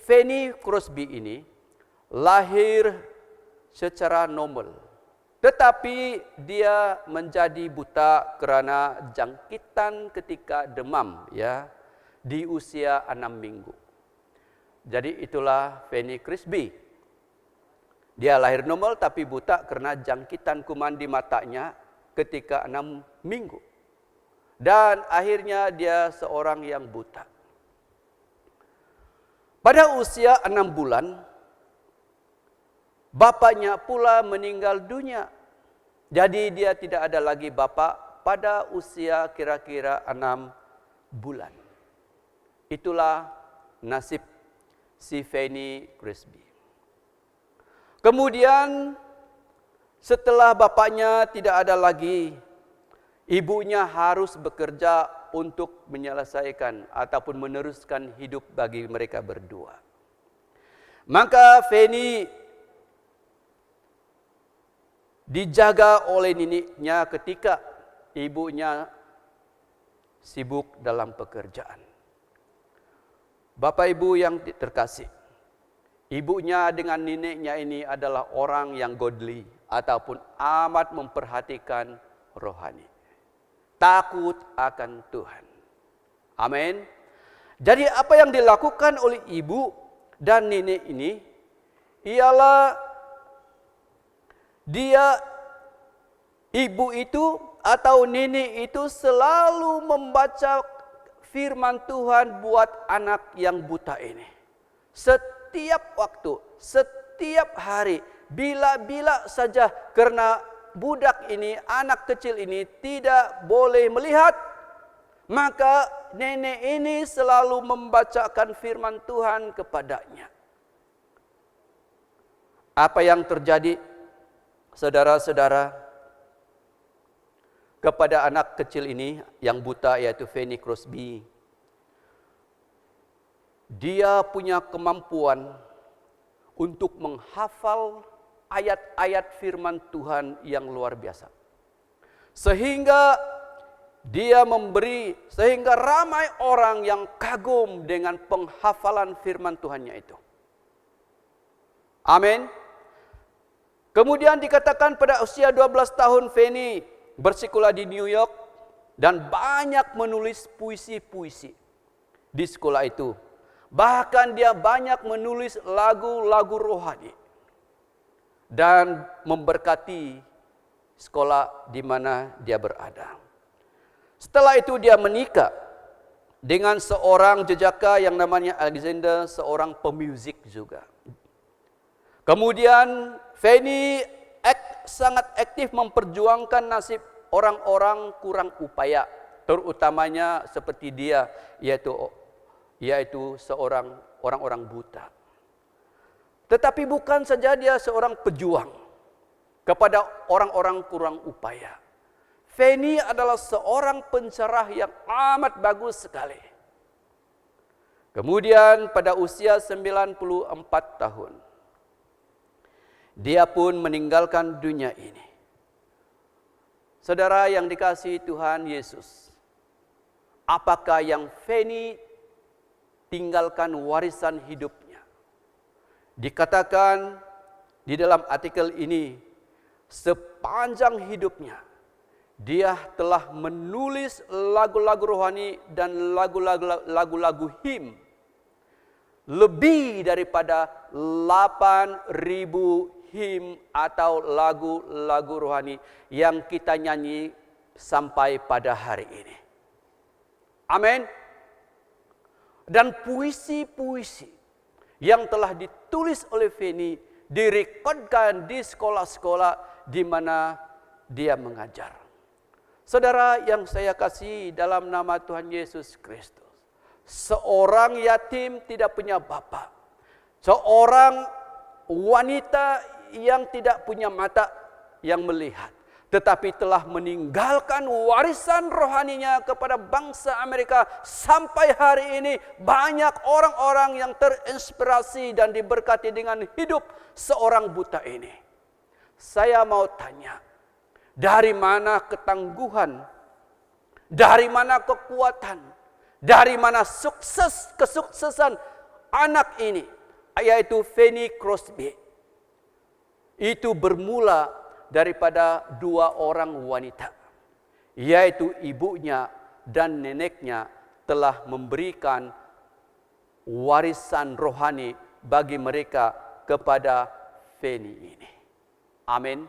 Fanny Crosby ini lahir secara normal, tetapi dia menjadi buta karena jangkitan ketika demam, ya, di usia 6 minggu. Jadi itulah Fanny Crosby. Dia lahir normal tapi buta karena jangkitan kuman di matanya ketika 6 minggu. Dan akhirnya dia seorang yang buta. Pada usia 6 bulan, bapaknya pula meninggal dunia. Jadi dia tidak ada lagi bapak pada usia kira-kira 6 bulan. Itulah nasib si Fanny Crosby. Kemudian setelah bapaknya tidak ada lagi, ibunya harus bekerja untuk menyelesaikan ataupun meneruskan hidup bagi mereka berdua. Maka Fanny dijaga oleh neneknya ketika ibunya sibuk dalam pekerjaan. Bapak Ibu yang terkasih, ibunya dengan neneknya ini adalah orang yang godly ataupun amat memperhatikan rohani. Takut akan Tuhan. Amin. Jadi apa yang dilakukan oleh ibu dan nenek ini ialah ibu itu atau nenek itu selalu membaca firman Tuhan buat anak yang buta ini. Setiap waktu, setiap hari, bila-bila saja, karena budak ini, anak kecil ini tidak boleh melihat, maka nenek ini selalu membacakan firman Tuhan kepadanya. Apa yang terjadi, saudara-saudara, kepada anak kecil ini yang buta, yaitu Fanny Crosby? Dia punya kemampuan untuk menghafal ayat-ayat firman Tuhan yang luar biasa. Sehingga sehingga ramai orang yang kagum dengan penghafalan firman Tuhannya itu. Amin. Kemudian dikatakan pada usia 12 tahun Fanny bersekolah di New York dan banyak menulis puisi-puisi di sekolah itu. Bahkan dia banyak menulis lagu-lagu rohani dan memberkati sekolah di mana dia berada. Setelah itu dia menikah dengan seorang jejaka yang namanya Alexander, seorang pemusik juga. Kemudian Fanny sangat aktif memperjuangkan nasib orang-orang kurang upaya, terutamanya seperti dia, yaitu orang-orang buta. Tetapi bukan saja dia seorang pejuang kepada orang-orang kurang upaya. Fanny adalah seorang pencerah yang amat bagus sekali. Kemudian pada usia 94 tahun, dia pun meninggalkan dunia ini. Saudara yang dikasihi Tuhan Yesus, apakah yang Feni tinggalkan warisan hidupnya? Dikatakan di dalam artikel ini, sepanjang hidupnya, dia telah menulis lagu-lagu rohani dan lagu-lagu him lebih daripada 8.000 him atau lagu-lagu rohani yang kita nyanyi sampai pada hari ini. Amin. Dan puisi-puisi yang telah ditulis oleh Feni direkodkan di sekolah-sekolah di mana dia mengajar. Saudara yang saya kasih dalam nama Tuhan Yesus Kristus, seorang yatim tidak punya bapa, seorang wanita yang tidak punya mata yang melihat, tetapi telah meninggalkan warisan rohaninya kepada bangsa Amerika. Sampai hari ini banyak orang-orang yang terinspirasi dan diberkati dengan hidup seorang buta ini. Saya mau tanya, dari mana ketangguhan, dari mana kekuatan, dari mana kesuksesan anak ini, yaitu Feni Crosby? Itu bermula daripada 2 orang wanita, yaitu ibunya dan neneknya telah memberikan warisan rohani bagi mereka kepada Feni ini. Amin.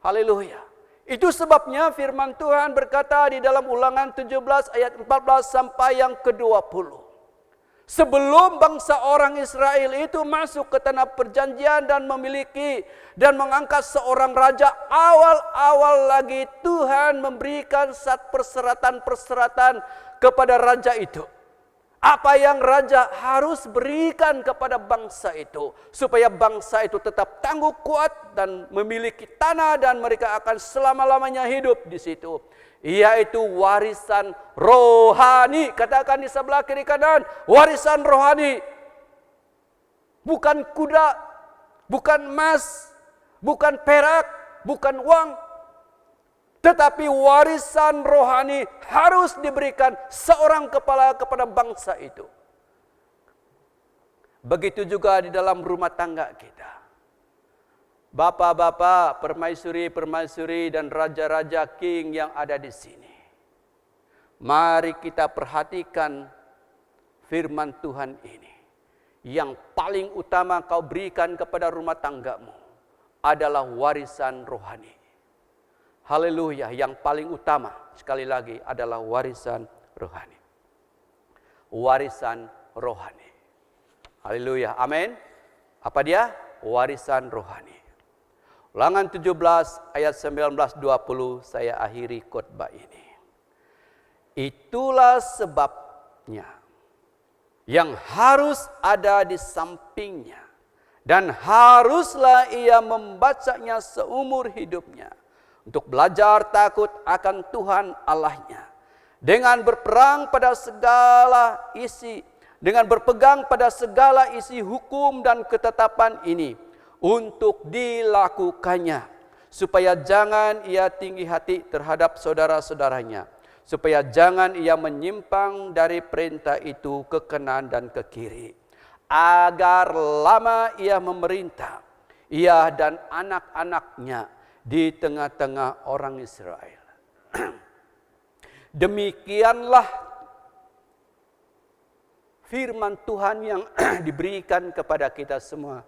Haleluya. Itu sebabnya firman Tuhan berkata di dalam Ulangan 17 ayat 14 sampai yang ke-20. Sebelum bangsa orang Israel itu masuk ke tanah perjanjian dan memiliki dan mengangkat seorang raja, awal-awal lagi Tuhan memberikan persyaratan-persyaratan kepada raja itu. Apa yang raja harus berikan kepada bangsa itu, supaya bangsa itu tetap tangguh, kuat, dan memiliki tanah, dan mereka akan selama-lamanya hidup di situ. Yaitu warisan rohani. Katakan di sebelah kiri kanan, warisan rohani. Bukan kuda, bukan emas, bukan perak, bukan uang. Tetapi warisan rohani harus diberikan seorang kepala kepada bangsa itu. Begitu juga di dalam rumah tangga kita. Bapak-bapak, permaisuri-permaisuri dan raja-raja king yang ada di sini. Mari kita perhatikan firman Tuhan ini. Yang paling utama kau berikan kepada rumah tanggamu adalah warisan rohani. Haleluya, yang paling utama sekali lagi adalah warisan rohani. Warisan rohani. Haleluya, amin. Apa dia? Warisan rohani. Ulangan 17 ayat 19-20 saya akhiri khotbah ini. Itulah sebabnya yang harus ada di sampingnya dan haruslah ia membacanya seumur hidupnya, untuk belajar takut akan Tuhan Allahnya, dengan berperang pada segala isi, dengan berpegang pada segala isi hukum dan ketetapan ini, untuk dilakukannya, supaya jangan ia tinggi hati terhadap saudara-saudaranya, supaya jangan ia menyimpang dari perintah itu ke kanan dan ke kiri, agar lama ia memerintah, ia dan anak-anaknya di tengah-tengah orang Israel. Demikianlah firman Tuhan yang diberikan kepada kita semua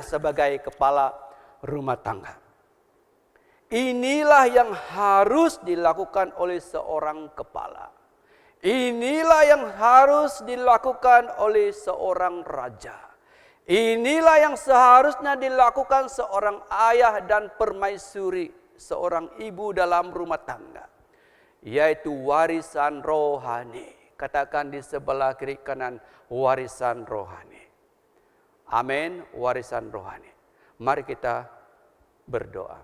sebagai kepala rumah tangga. Inilah yang harus dilakukan oleh seorang kepala. Inilah yang harus dilakukan oleh seorang raja. Inilah yang seharusnya dilakukan seorang ayah dan permaisuri, seorang ibu dalam rumah tangga, yaitu warisan rohani. Katakan di sebelah kiri kanan, warisan rohani. Amin, warisan rohani. Mari kita berdoa.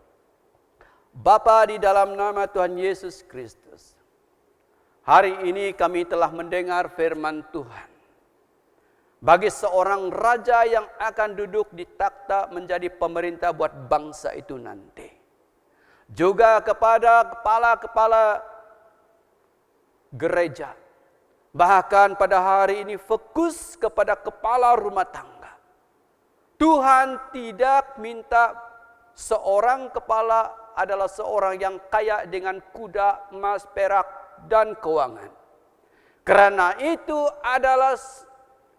Bapa, di dalam nama Tuhan Yesus Kristus, hari ini kami telah mendengar firman Tuhan. bagi seorang raja yang akan duduk di takhta menjadi pemerintah buat bangsa itu nanti. Juga kepada kepala-kepala gereja. Bahkan pada hari ini fokus kepada kepala rumah tangga. Tuhan tidak minta seorang kepala adalah seorang yang kaya dengan kuda, emas, perak, dan keuangan. Karena itu adalah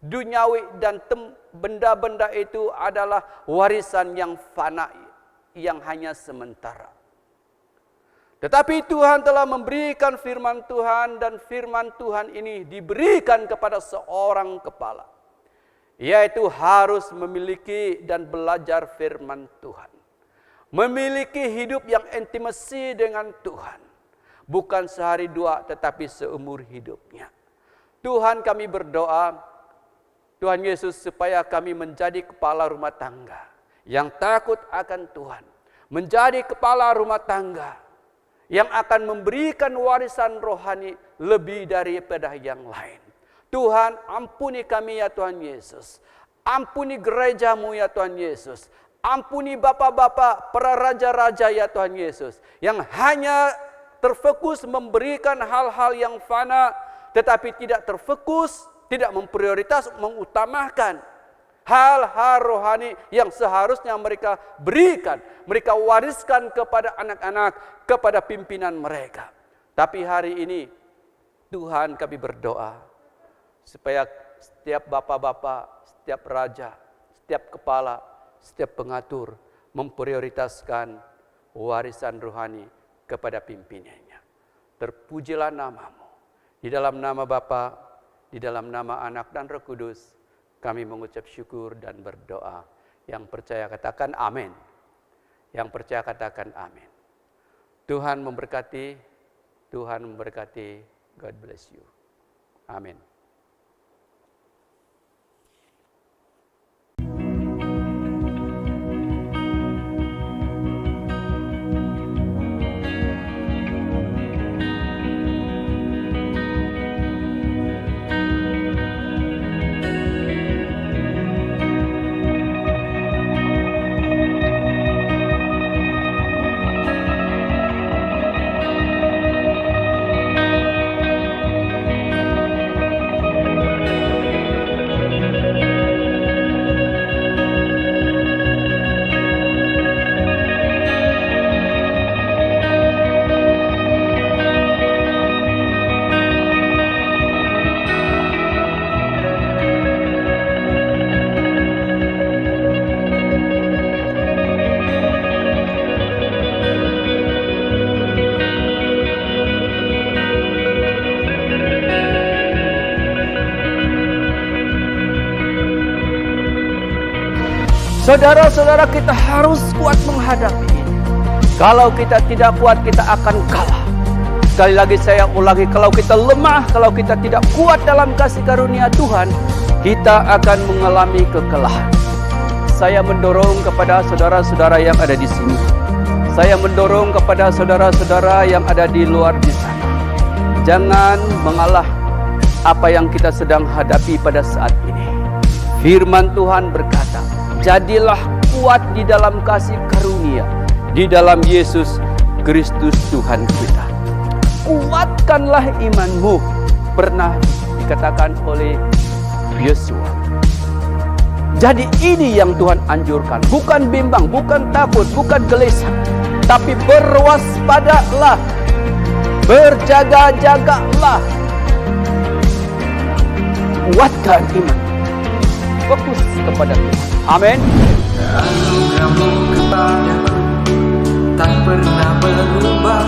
duniawi dan benda-benda itu adalah warisan yang fana, yang hanya sementara. Tetapi Tuhan telah memberikan firman Tuhan, dan firman Tuhan ini diberikan kepada seorang kepala, yaitu harus memiliki dan belajar firman Tuhan. Memiliki hidup yang intimasi dengan Tuhan. Bukan sehari dua, tetapi seumur hidupnya. Tuhan, kami berdoa, Tuhan Yesus, supaya kami menjadi kepala rumah tangga yang takut akan Tuhan. Menjadi kepala rumah tangga yang akan memberikan warisan rohani lebih daripada yang lain. Tuhan, ampuni kami ya Tuhan Yesus. Ampuni gerejamu ya Tuhan Yesus. Ampuni bapak-bapak, para raja-raja ya Tuhan Yesus, yang hanya terfokus memberikan hal-hal yang fana, tetapi tidak terfokus, tidak memprioritas, mengutamakan hal-hal rohani yang seharusnya mereka berikan, mereka wariskan kepada anak-anak, kepada pimpinan mereka. Tapi hari ini, Tuhan, kami berdoa, supaya setiap bapak-bapak, setiap raja, setiap kepala, setiap pengatur memprioritaskan warisan rohani kepada pimpinannya. Terpujilah namamu. Di dalam nama Bapa, di dalam nama Anak dan Roh Kudus, kami mengucap syukur dan berdoa. Yang percaya katakan amin. Yang percaya katakan amin. Tuhan memberkati, Tuhan memberkati. God bless you. Amin. Saudara-saudara, kita harus kuat menghadapi ini. Kalau kita tidak kuat, kita akan kalah. Sekali lagi saya ulangi, kalau kita lemah, kalau kita tidak kuat dalam kasih karunia Tuhan, kita akan mengalami kekalahan. Saya mendorong kepada saudara-saudara yang ada di sini. Saya mendorong kepada saudara-saudara yang ada di luar di sana. Jangan mengalah apa yang kita sedang hadapi pada saat ini. Firman Tuhan berkata, jadilah kuat di dalam kasih karunia, di dalam Yesus Kristus Tuhan kita. Kuatkanlah imanmu, pernah dikatakan oleh Yosua. Jadi ini yang Tuhan anjurkan, bukan bimbang, bukan takut, bukan gelisah, tapi berwaspadalah, berjaga-jagalah. Kuatkan iman, fokus kepada Tuhan. Amin. Anugerahmu kepadaku tak pernah berubah.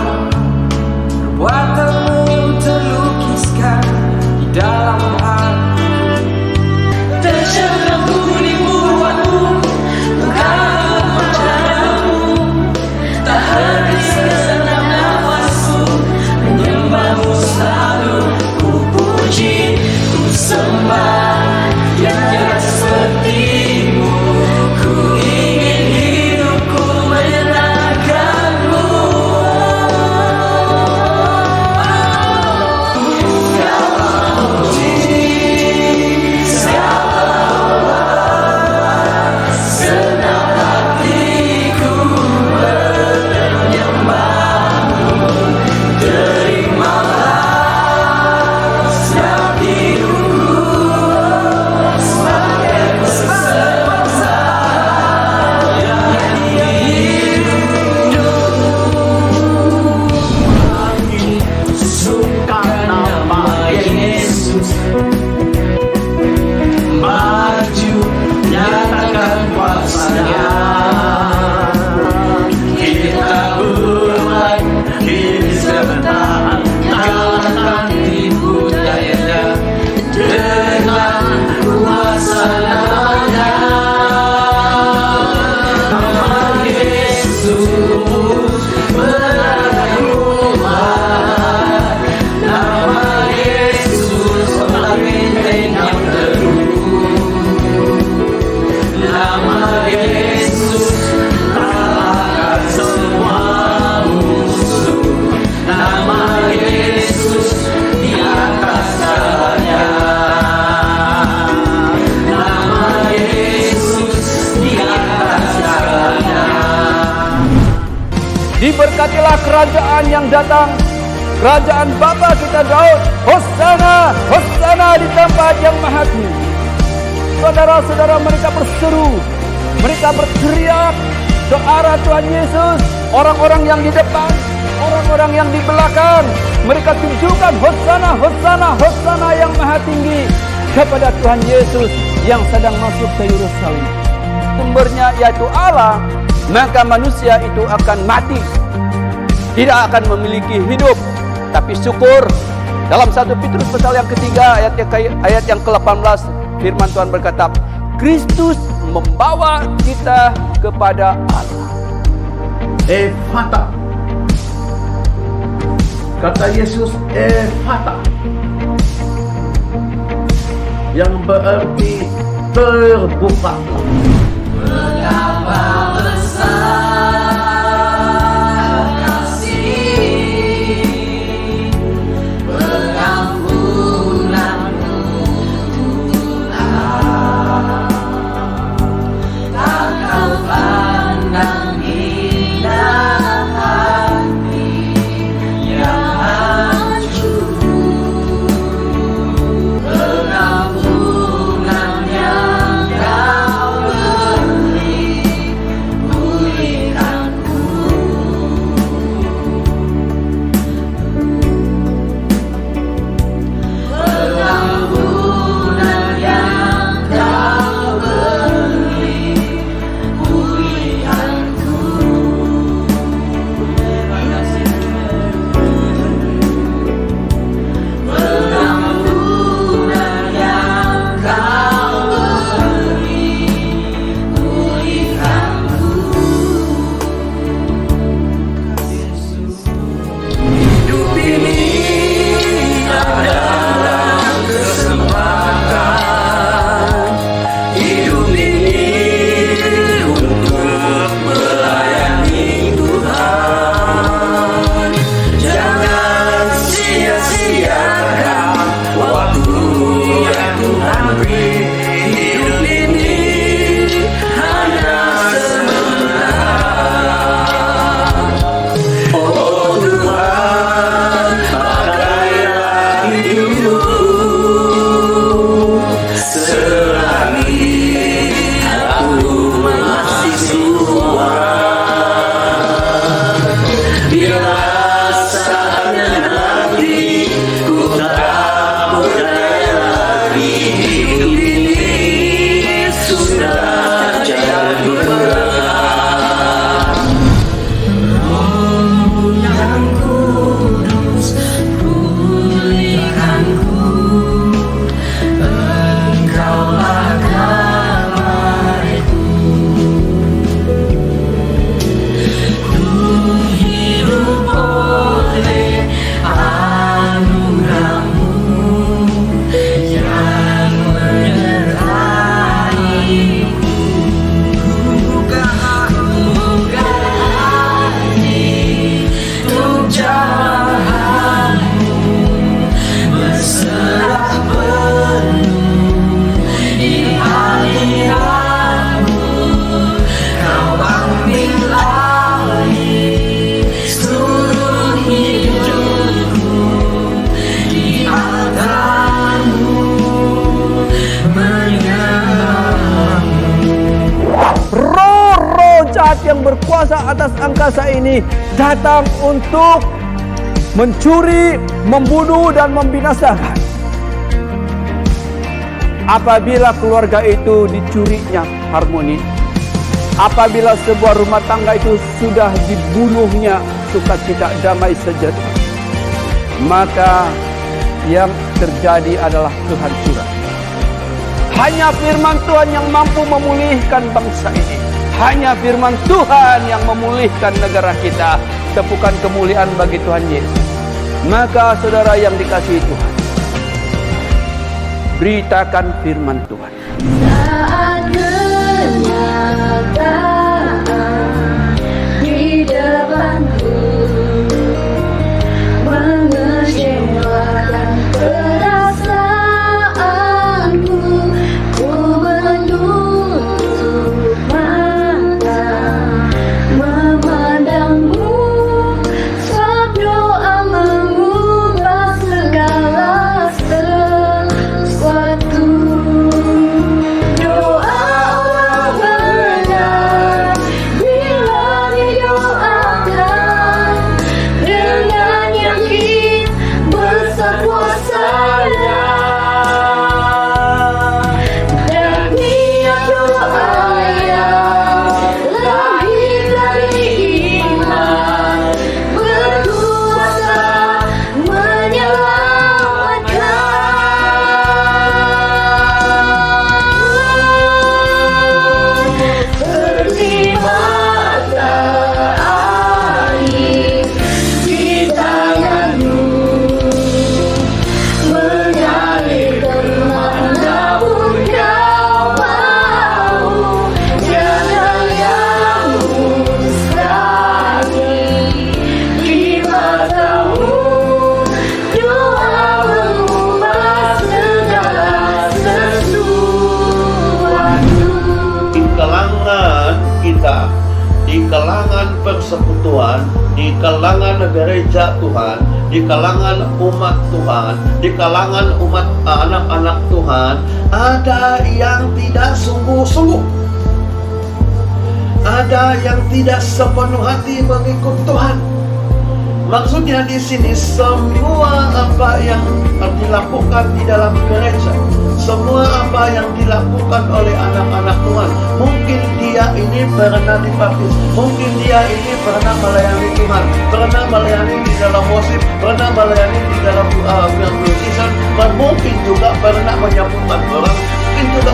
Perbuatanmu terlukiskan di dalam hati. Tercengang budi buatmu, bukan wajahmu. Tak henti segenap nafasku, menyembahmu selalu. Ku puji, ku sembah, tiada sepertimu. Ku ingin hidup Diberkatilah kerajaan yang datang, kerajaan Bapa kita Daud. Hosana, Hosana di tempat yang maha tinggi. Saudara-saudara, mereka berseru, mereka berteriak ke arah Tuhan Yesus. Orang-orang yang di depan, orang-orang yang di belakang, mereka tunjukkan Hosana, Hosana, Hosana yang maha tinggi kepada Tuhan Yesus yang sedang masuk ke Yerusalem. Sumbernya yaitu Allah, maka manusia itu akan mati, tidak akan memiliki hidup. Tapi syukur, dalam 1 Petrus pasal yang ketiga ayat yang ke-18, firman Tuhan berkata, Kristus membawa kita kepada Allah. Ephata. Kata Yesus Ephata, yang berarti terbukalah. Betapa besar kasih pengampunanmu Tuhan, tak kau pandang indah hati yang hancur, pengampunan yang kau beri pulihkanku. Pengampunan yang kau beri pulihkanku. Pengampunan yang kau beri pulihkanku. Hidup ini adalah kesempatan, hidup ini untuk melayani Tuhan. Jangan sia-siakan waktu yang Tuhan beri. Hidup ini hanya sementara. Oh Tuhan, pakailah hidupku selagi aku masih kuat. Bila saatnya nanti ku tak berdaya lagi, hidup ini sudah jadi berat. Roh yang kudus pulihkanku, Engkaulah damaiku. Ku hidup oleh anugerah-Mu yang menyertai-Ku. Buka hati untuk jalan-Mu, berserah penuh di hadirat-Mu. Kau ambil alih seluruh hidupku, di altar-Mu menyembah-Mu. Roh-roh jahat yang berkuasa atas angkasa ini datang untuk mencuri, membunuh, dan membinasakan. Apabila keluarga itu dicurinya harmoni, apabila sebuah rumah tangga itu sudah dibunuhnya sukacita damai sejahtera, maka yang terjadi adalah kehancuran. Hanya firman Tuhan yang mampu memulihkan bangsa ini. Hanya firman Tuhan yang memulihkan negara kita. Tepukan kemuliaan bagi Tuhan Yesus. Maka saudara yang dikasihi Tuhan, beritakan firman Tuhan. Saat kenyataan di depanku mengecewakan perasaanku, ku menutup mata memandangmu. kalangan persekutuan, di kalangan gereja Tuhan, di kalangan umat Tuhan, di kalangan umat anak-anak Tuhan, ada yang tidak sungguh-sungguh, ada yang tidak sepenuh hati mengikut Tuhan. Maksudnya di sini semua apa yang dilakukan di dalam gereja, semua apa yang dilakukan oleh anak-anak Tuhan, mungkin dia ini pernah dibaptis, mungkin dia ini pernah melayani Tuhan, pernah melayani di dalam worship, pernah melayani di dalam musician, mungkin juga pernah menyambutkan orang, mungkin juga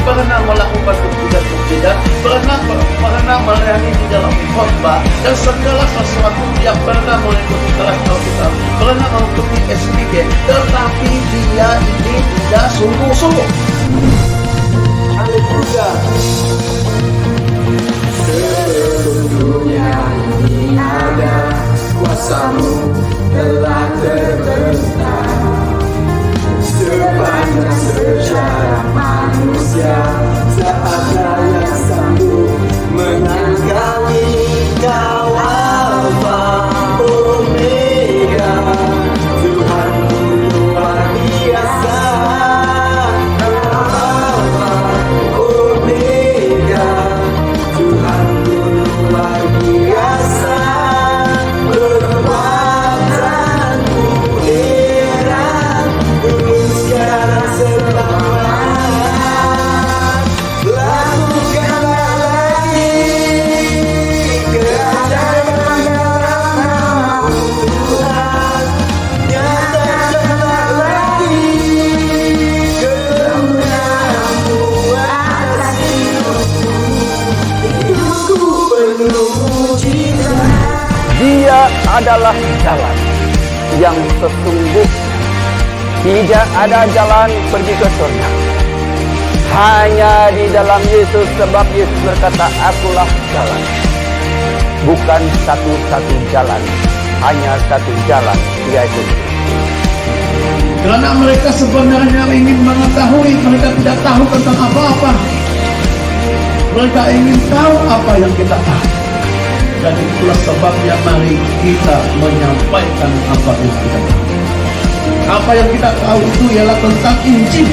pernah melakukan mukjizat, pernah melayani di dalam khotbah, dan segala sesuatu dia pernah mengikuti kelas Alkitab, pernah mengikuti SPG, tetapi dia ini tidak sungguh-sungguh. Haleluya. Sesungguhnya ini ada kuasa-Mu telah terbentang sepanjang sejarah manusia, tak ada yang sanggup mengangkangi Kau Alfa Omega. Tuhanmu luar biasa, Alfa Omega. Tuhanmu luar biasa, kekuatanmu heran, dulu sekarang selamanya. Lakukanlah lagi keajaiban dalam nama-Mu Tuhan, nyatakanlah lagi kemuliaan-Mu atas hidupku. Hidupku penuh mujizat. Dia adalah jalan yang sesungguhnya. Tidak ada jalan pergi ke surga, hanya di dalam Yesus, sebab Yesus berkata, "Akulah jalan." Bukan satu-satu jalan, hanya satu jalan, yaitu Karena mereka sebenarnya ingin mengetahui, mereka tidak tahu tentang apa-apa. Mereka ingin tahu apa yang kita tahu. Dan itulah sebabnya mari kita menyampaikan apa yang kita tahu. Apa yang kita tahu itu ialah tentang Injil,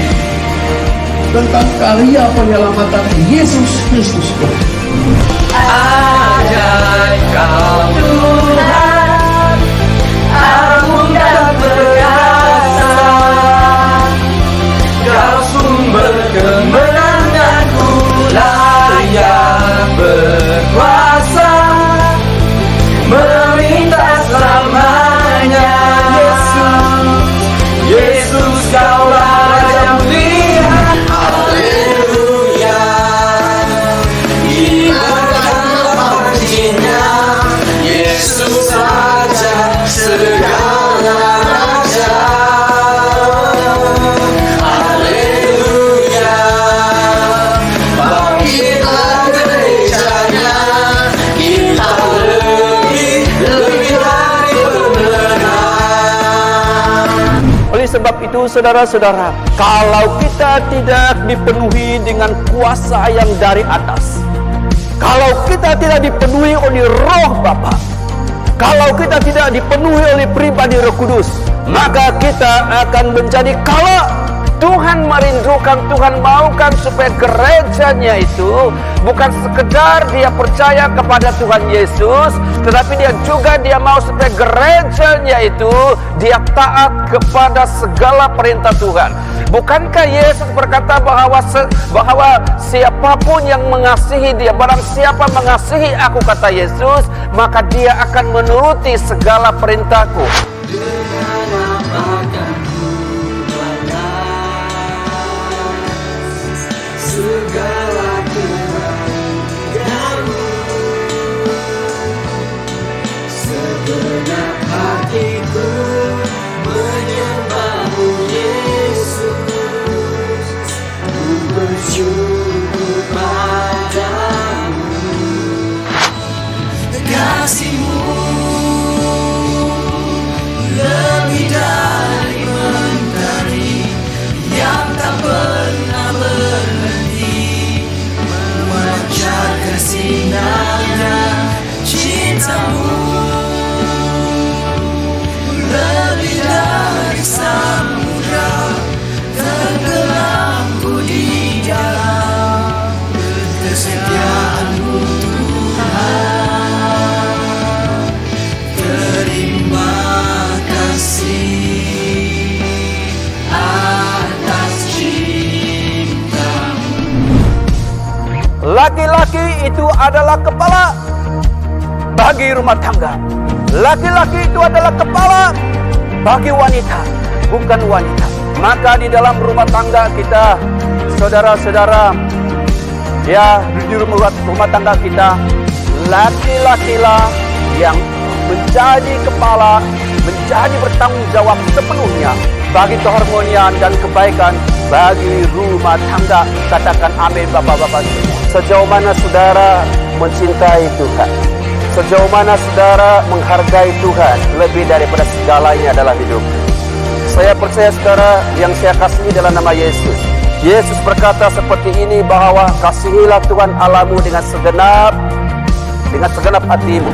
tentang karya penyelamatan Yesus Kristus. Ajaib Kau Tuhan, agung dan perkasa, Kau sumber kemenanganku, layak berkuasa, meminta selamanya. Yesus Kaulah Raja pilihan. Haleluya. Ibaratlah pujinya, Yesus Raja segala raja. Haleluya. Bangkitlah gerejanya, kita lebih dari pemenang. Oleh sebab itu, saudara-saudara, kalau kita tidak dipenuhi dengan kuasa yang dari atas, kalau kita tidak dipenuhi oleh Roh Bapa, kalau kita tidak dipenuhi oleh pribadi Roh Kudus, maka kita akan menjadi kalah. Tuhan merindukan, Tuhan maukan supaya gerejanya itu bukan sekedar dia percaya kepada Tuhan Yesus, tetapi dia mau supaya gerejanya itu dia taat kepada segala perintah Tuhan. Bukankah Yesus berkata bahwa siapapun yang mengasihi dia, barang siapa mengasihi aku, kata Yesus, maka dia akan menuruti segala perintahku. Dengan apakah ku balas segala kebaikan-Mu, segenap hatiku menyembah-Mu Yesus, ku bersyukur padamu. Kasih-Mu itu adalah kepala bagi rumah tangga. Laki-laki itu adalah kepala bagi wanita, bukan wanita. Maka di dalam rumah tangga kita, saudara-saudara, ya, di rumah tangga kita, laki-lakilah yang menjadi kepala, menjadi bertanggung jawab sepenuhnya bagi keharmonian dan kebaikan bagi rumah tangga. Katakan amin, bapak-bapak. Sejauh mana saudara mencintai Tuhan, sejauh mana saudara menghargai Tuhan lebih daripada segalanya dalam hidup. Saya percaya saudara, yang saya kasihi dalam nama Yesus. Yesus berkata seperti ini, bahwa kasihilah Tuhan Allahmu dengan segenap hatimu.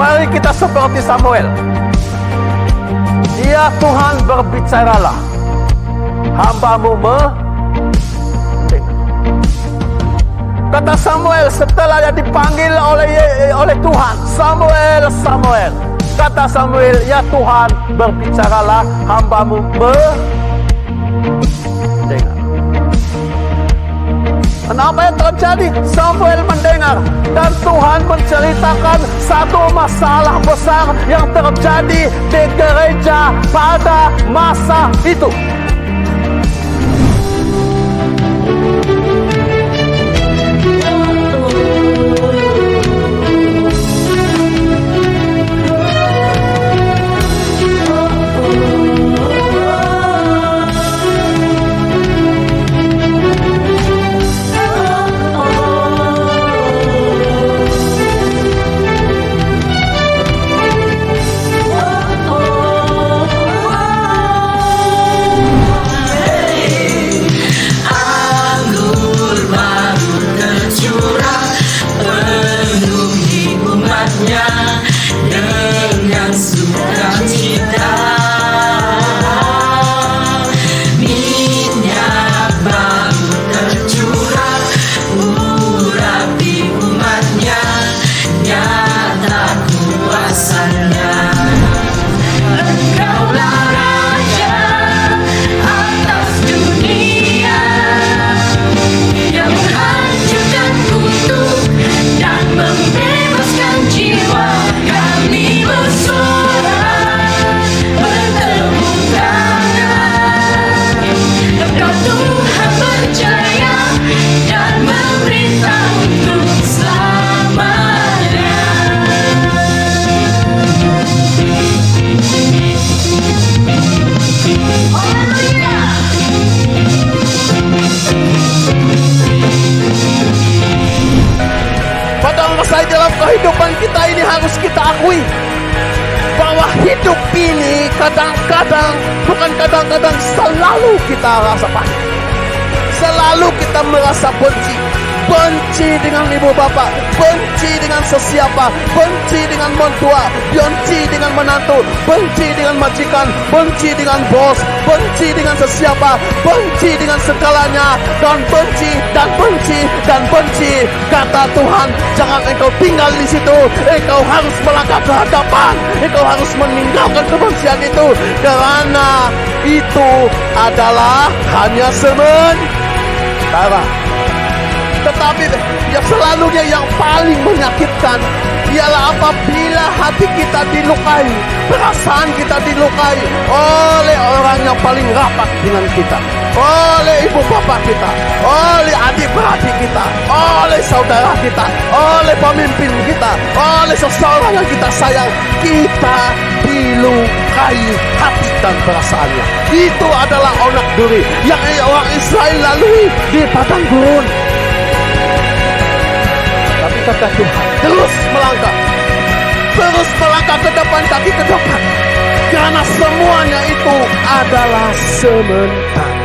Mari kita seperti Samuel. Ya Tuhan, berbicaralah, hamba-Mu Kata Samuel setelah dia dipanggil oleh Tuhan, Samuel, Samuel. Kata Samuel, ya Tuhan, berbicaralah, hamba-Mu mendengar. Kenapa yang terjadi? Samuel mendengar dan Tuhan menceritakan satu masalah besar yang terjadi di gereja pada masa itu. Dalam kehidupan kita ini harus kita akui bahwa hidup ini kadang-kadang, bukan kadang-kadang, selalu kita rasa pahit. Selalu kita merasa benci. Benci dengan ibu bapak, benci dengan sesiapa, benci dengan mentua, benci dengan menantu, benci dengan majikan, benci dengan bos, benci dengan sesiapa, benci dengan segalanya, dan benci, dan benci, dan benci. Kata Tuhan, jangan engkau tinggal di situ. Engkau harus melangkah ke hadapan. Engkau harus meninggalkan kebencian itu, karena itu adalah hanya sementara. Tetapi yang selalunya yang paling menyakitkan ialah apabila hati kita dilukai, perasaan kita dilukai oleh orang yang paling rapat dengan kita, oleh ibu bapak kita, oleh adik-beradik kita, oleh saudara kita, oleh pemimpin kita, oleh seseorang yang kita sayang. Kita dilukai hati dan perasaannya. Itu adalah onak duri yang orang Israel lalui di padang gurun. Tapi kata Tuhan, terus melangkah ke depan, kaki ke depan, karena semuanya itu adalah sementara.